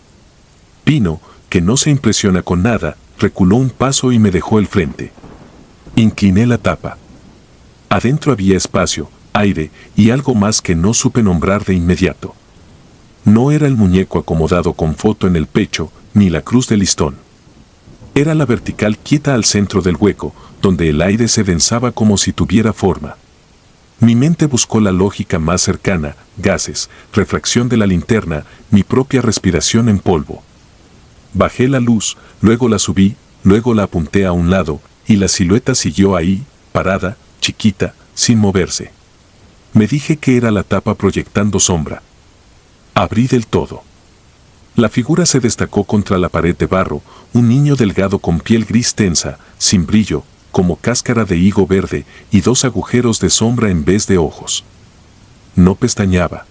Pino, que no se impresiona con nada, reculó un paso y me dejó el frente. Incliné la tapa. Adentro había espacio, aire y algo más que no supe nombrar de inmediato. No era el muñeco acomodado con foto en el pecho, ni la cruz de listón. Era la vertical quieta al centro del hueco, donde el aire se densaba como si tuviera forma. Mi mente buscó la lógica más cercana, gases, refracción de la linterna, mi propia respiración en polvo. Bajé la luz, luego la subí, luego la apunté a un lado, y la silueta siguió ahí, parada, chiquita, sin moverse. Me dije que era la tapa proyectando sombra. Abrí del todo. La figura se destacó contra la pared de barro, un niño delgado con piel gris tensa, sin brillo, como cáscara de higo verde, y 2 agujeros de sombra en vez de ojos. No pestañeaba.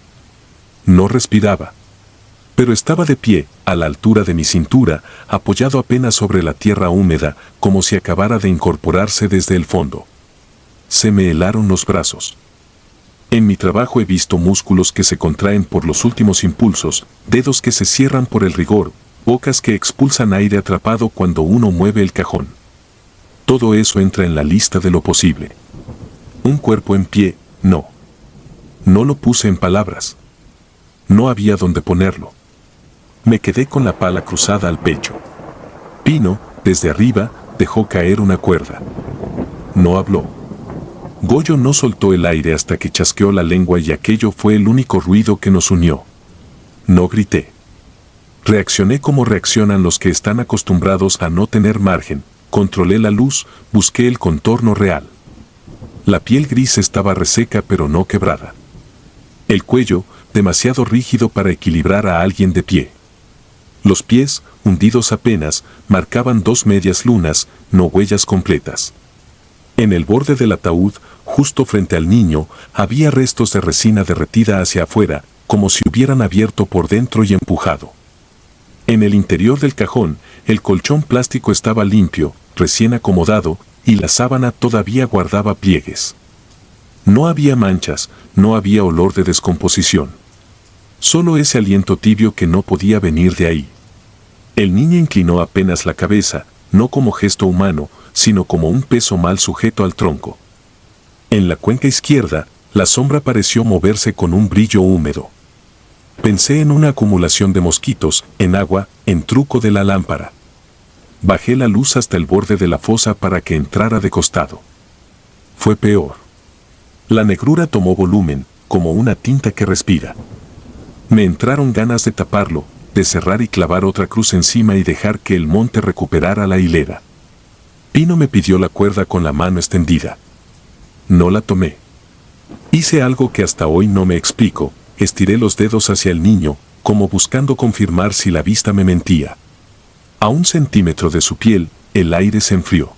No respiraba. Pero estaba de pie, a la altura de mi cintura, apoyado apenas sobre la tierra húmeda, como si acabara de incorporarse desde el fondo. Se me helaron los brazos. En mi trabajo he visto músculos que se contraen por los últimos impulsos, dedos que se cierran por el rigor, bocas que expulsan aire atrapado cuando uno mueve el cajón. Todo eso entra en la lista de lo posible. Un cuerpo en pie, no. No lo puse en palabras. No había dónde ponerlo. Me quedé con la pala cruzada al pecho. Pino, desde arriba, dejó caer una cuerda. No habló. Goyo no soltó el aire hasta que chasqueó la lengua y aquello fue el único ruido que nos unió. No grité. Reaccioné como reaccionan los que están acostumbrados a no tener margen. Controlé la luz, busqué el contorno real. La piel gris estaba reseca pero no quebrada. El cuello, demasiado rígido para equilibrar a alguien de pie. Los pies, hundidos apenas, marcaban 2 medias lunas, no huellas completas. En el borde del ataúd, justo frente al niño, había restos de resina derretida hacia afuera, como si hubieran abierto por dentro y empujado. En el interior del cajón, el colchón plástico estaba limpio, recién acomodado, y la sábana todavía guardaba pliegues. No había manchas, no había olor de descomposición. Solo ese aliento tibio que no podía venir de ahí. El niño inclinó apenas la cabeza, no como gesto humano, sino como un peso mal sujeto al tronco. En la cuenca izquierda, la sombra pareció moverse con un brillo húmedo. Pensé en una acumulación de mosquitos, en agua, en truco de la lámpara. Bajé la luz hasta el borde de la fosa para que entrara de costado. Fue peor. La negrura tomó volumen, como una tinta que respira. Me entraron ganas de taparlo, de cerrar y clavar otra cruz encima y dejar que el monte recuperara la hilera. Pino me pidió la cuerda con la mano extendida. No la tomé. Hice algo que hasta hoy no me explico, estiré los dedos hacia el niño, como buscando confirmar si la vista me mentía. A 1 centímetro de su piel, el aire se enfrió.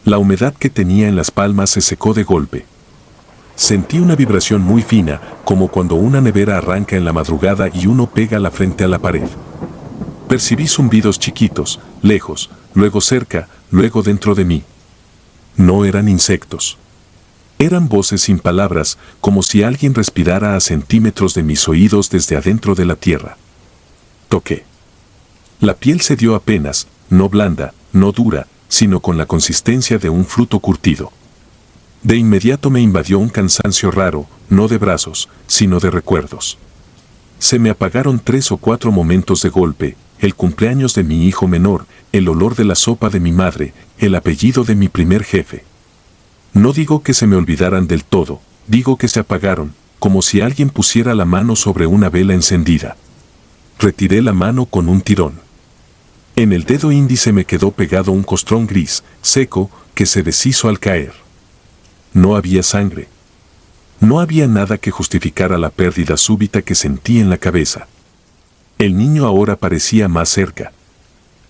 La humedad que tenía en las palmas se secó de golpe. Sentí una vibración muy fina, como cuando una nevera arranca en la madrugada y uno pega la frente a la pared. Percibí zumbidos chiquitos, lejos, luego cerca, luego dentro de mí. No eran insectos. Eran voces sin palabras, como si alguien respirara a centímetros de mis oídos desde adentro de la tierra. Toqué. La piel se dio apenas, no blanda, no dura, sino con la consistencia de un fruto curtido. De inmediato me invadió un cansancio raro, no de brazos, sino de recuerdos. Se me apagaron 3 o 4 momentos de golpe, el cumpleaños de mi hijo menor, el olor de la sopa de mi madre, el apellido de mi primer jefe. No digo que se me olvidaran del todo, digo que se apagaron, como si alguien pusiera la mano sobre una vela encendida. Retiré la mano con un tirón. En el dedo índice me quedó pegado un costrón gris, seco, que se deshizo al caer. No había sangre. No había nada que justificara la pérdida súbita que sentí en la cabeza. El niño ahora parecía más cerca.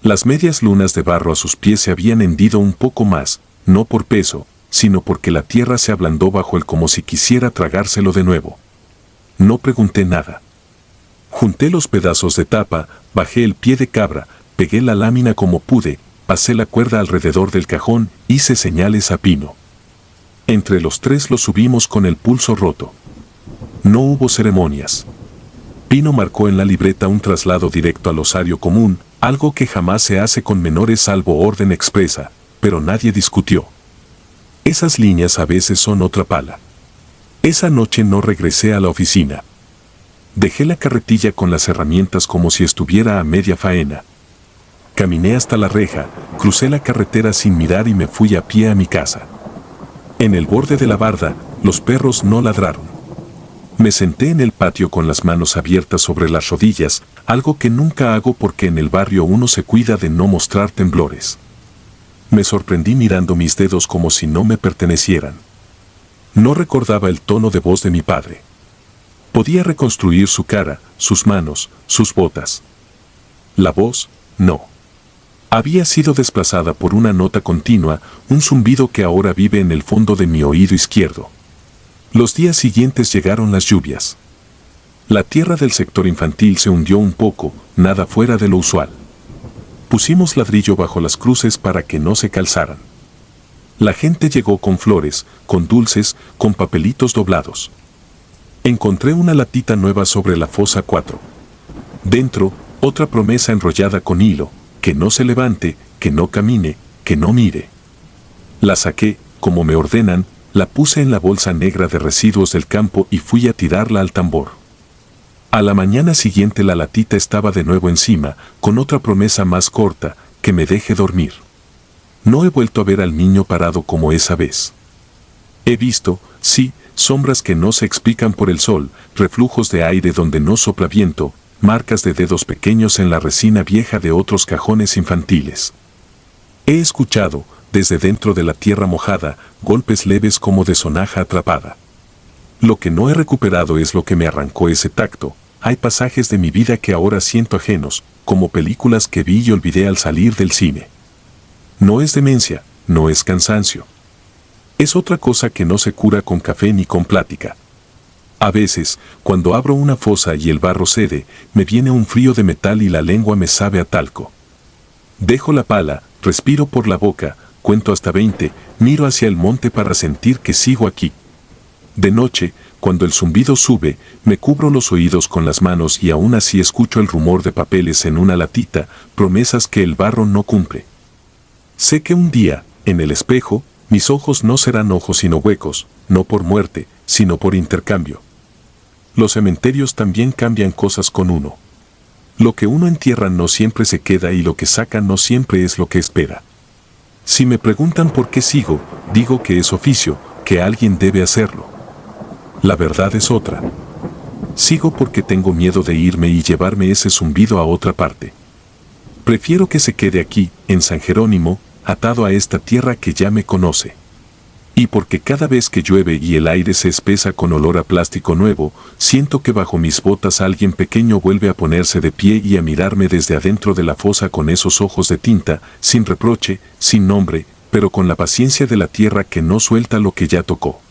Las medias lunas de barro a sus pies se habían hendido un poco más, no por peso, sino porque la tierra se ablandó bajo él como si quisiera tragárselo de nuevo. No pregunté nada. Junté los pedazos de tapa, bajé el pie de cabra, pegué la lámina como pude, pasé la cuerda alrededor del cajón, hice señales a Pino. Entre los 3 lo subimos con el pulso roto. No hubo ceremonias. Pino marcó en la libreta un traslado directo al osario común, algo que jamás se hace con menores salvo orden expresa, pero nadie discutió. Esas líneas a veces son otra pala. Esa noche no regresé a la oficina. Dejé la carretilla con las herramientas como si estuviera a media faena. Caminé hasta la reja, crucé la carretera sin mirar y me fui a pie a mi casa. En el borde de la barda, los perros no ladraron. Me senté en el patio con las manos abiertas sobre las rodillas, algo que nunca hago porque en el barrio uno se cuida de no mostrar temblores. Me sorprendí mirando mis dedos como si no me pertenecieran. No recordaba el tono de voz de mi padre. Podía reconstruir su cara, sus manos, sus botas. La voz, no. Había sido desplazada por una nota continua, un zumbido que ahora vive en el fondo de mi oído izquierdo. Los días siguientes llegaron las lluvias. La tierra del sector infantil se hundió un poco, nada fuera de lo usual. Pusimos ladrillo bajo las cruces para que no se calzaran. La gente llegó con flores, con dulces, con papelitos doblados. Encontré una latita nueva sobre la fosa 4. Dentro, otra promesa enrollada con hilo, que no se levante, que no camine, que no mire. La saqué, como me ordenan, la puse en la bolsa negra de residuos del campo y fui a tirarla al tambor. A la mañana siguiente la latita estaba de nuevo encima, con otra promesa más corta, que me deje dormir. No he vuelto a ver al niño parado como esa vez. He visto, sí, sombras que no se explican por el sol, reflujos de aire donde no sopla viento, marcas de dedos pequeños en la resina vieja de otros cajones infantiles. He escuchado, desde dentro de la tierra mojada, golpes leves como de sonaja atrapada. Lo que no he recuperado es lo que me arrancó ese tacto. Hay pasajes de mi vida que ahora siento ajenos, como películas que vi y olvidé al salir del cine. No es demencia, no es cansancio. Es otra cosa que no se cura con café ni con plática. A veces, cuando abro una fosa y el barro cede, me viene un frío de metal y la lengua me sabe a talco. Dejo la pala, respiro por la boca, cuento hasta 20, miro hacia el monte para sentir que sigo aquí. De noche, cuando el zumbido sube, me cubro los oídos con las manos y aún así escucho el rumor de papeles en una latita, promesas que el barro no cumple. Sé que un día, en el espejo, mis ojos no serán ojos sino huecos, no por muerte, sino por intercambio. Los cementerios también cambian cosas con uno. Lo que uno entierra no siempre se queda y lo que saca no siempre es lo que espera. Si me preguntan por qué sigo, digo que es oficio, que alguien debe hacerlo. La verdad es otra. Sigo porque tengo miedo de irme y llevarme ese zumbido a otra parte. Prefiero que se quede aquí, en San Jerónimo, atado a esta tierra que ya me conoce. Y porque cada vez que llueve y el aire se espesa con olor a plástico nuevo, siento que bajo mis botas alguien pequeño vuelve a ponerse de pie y a mirarme desde adentro de la fosa con esos ojos de tinta, sin reproche, sin nombre, pero con la paciencia de la tierra que no suelta lo que ya tocó.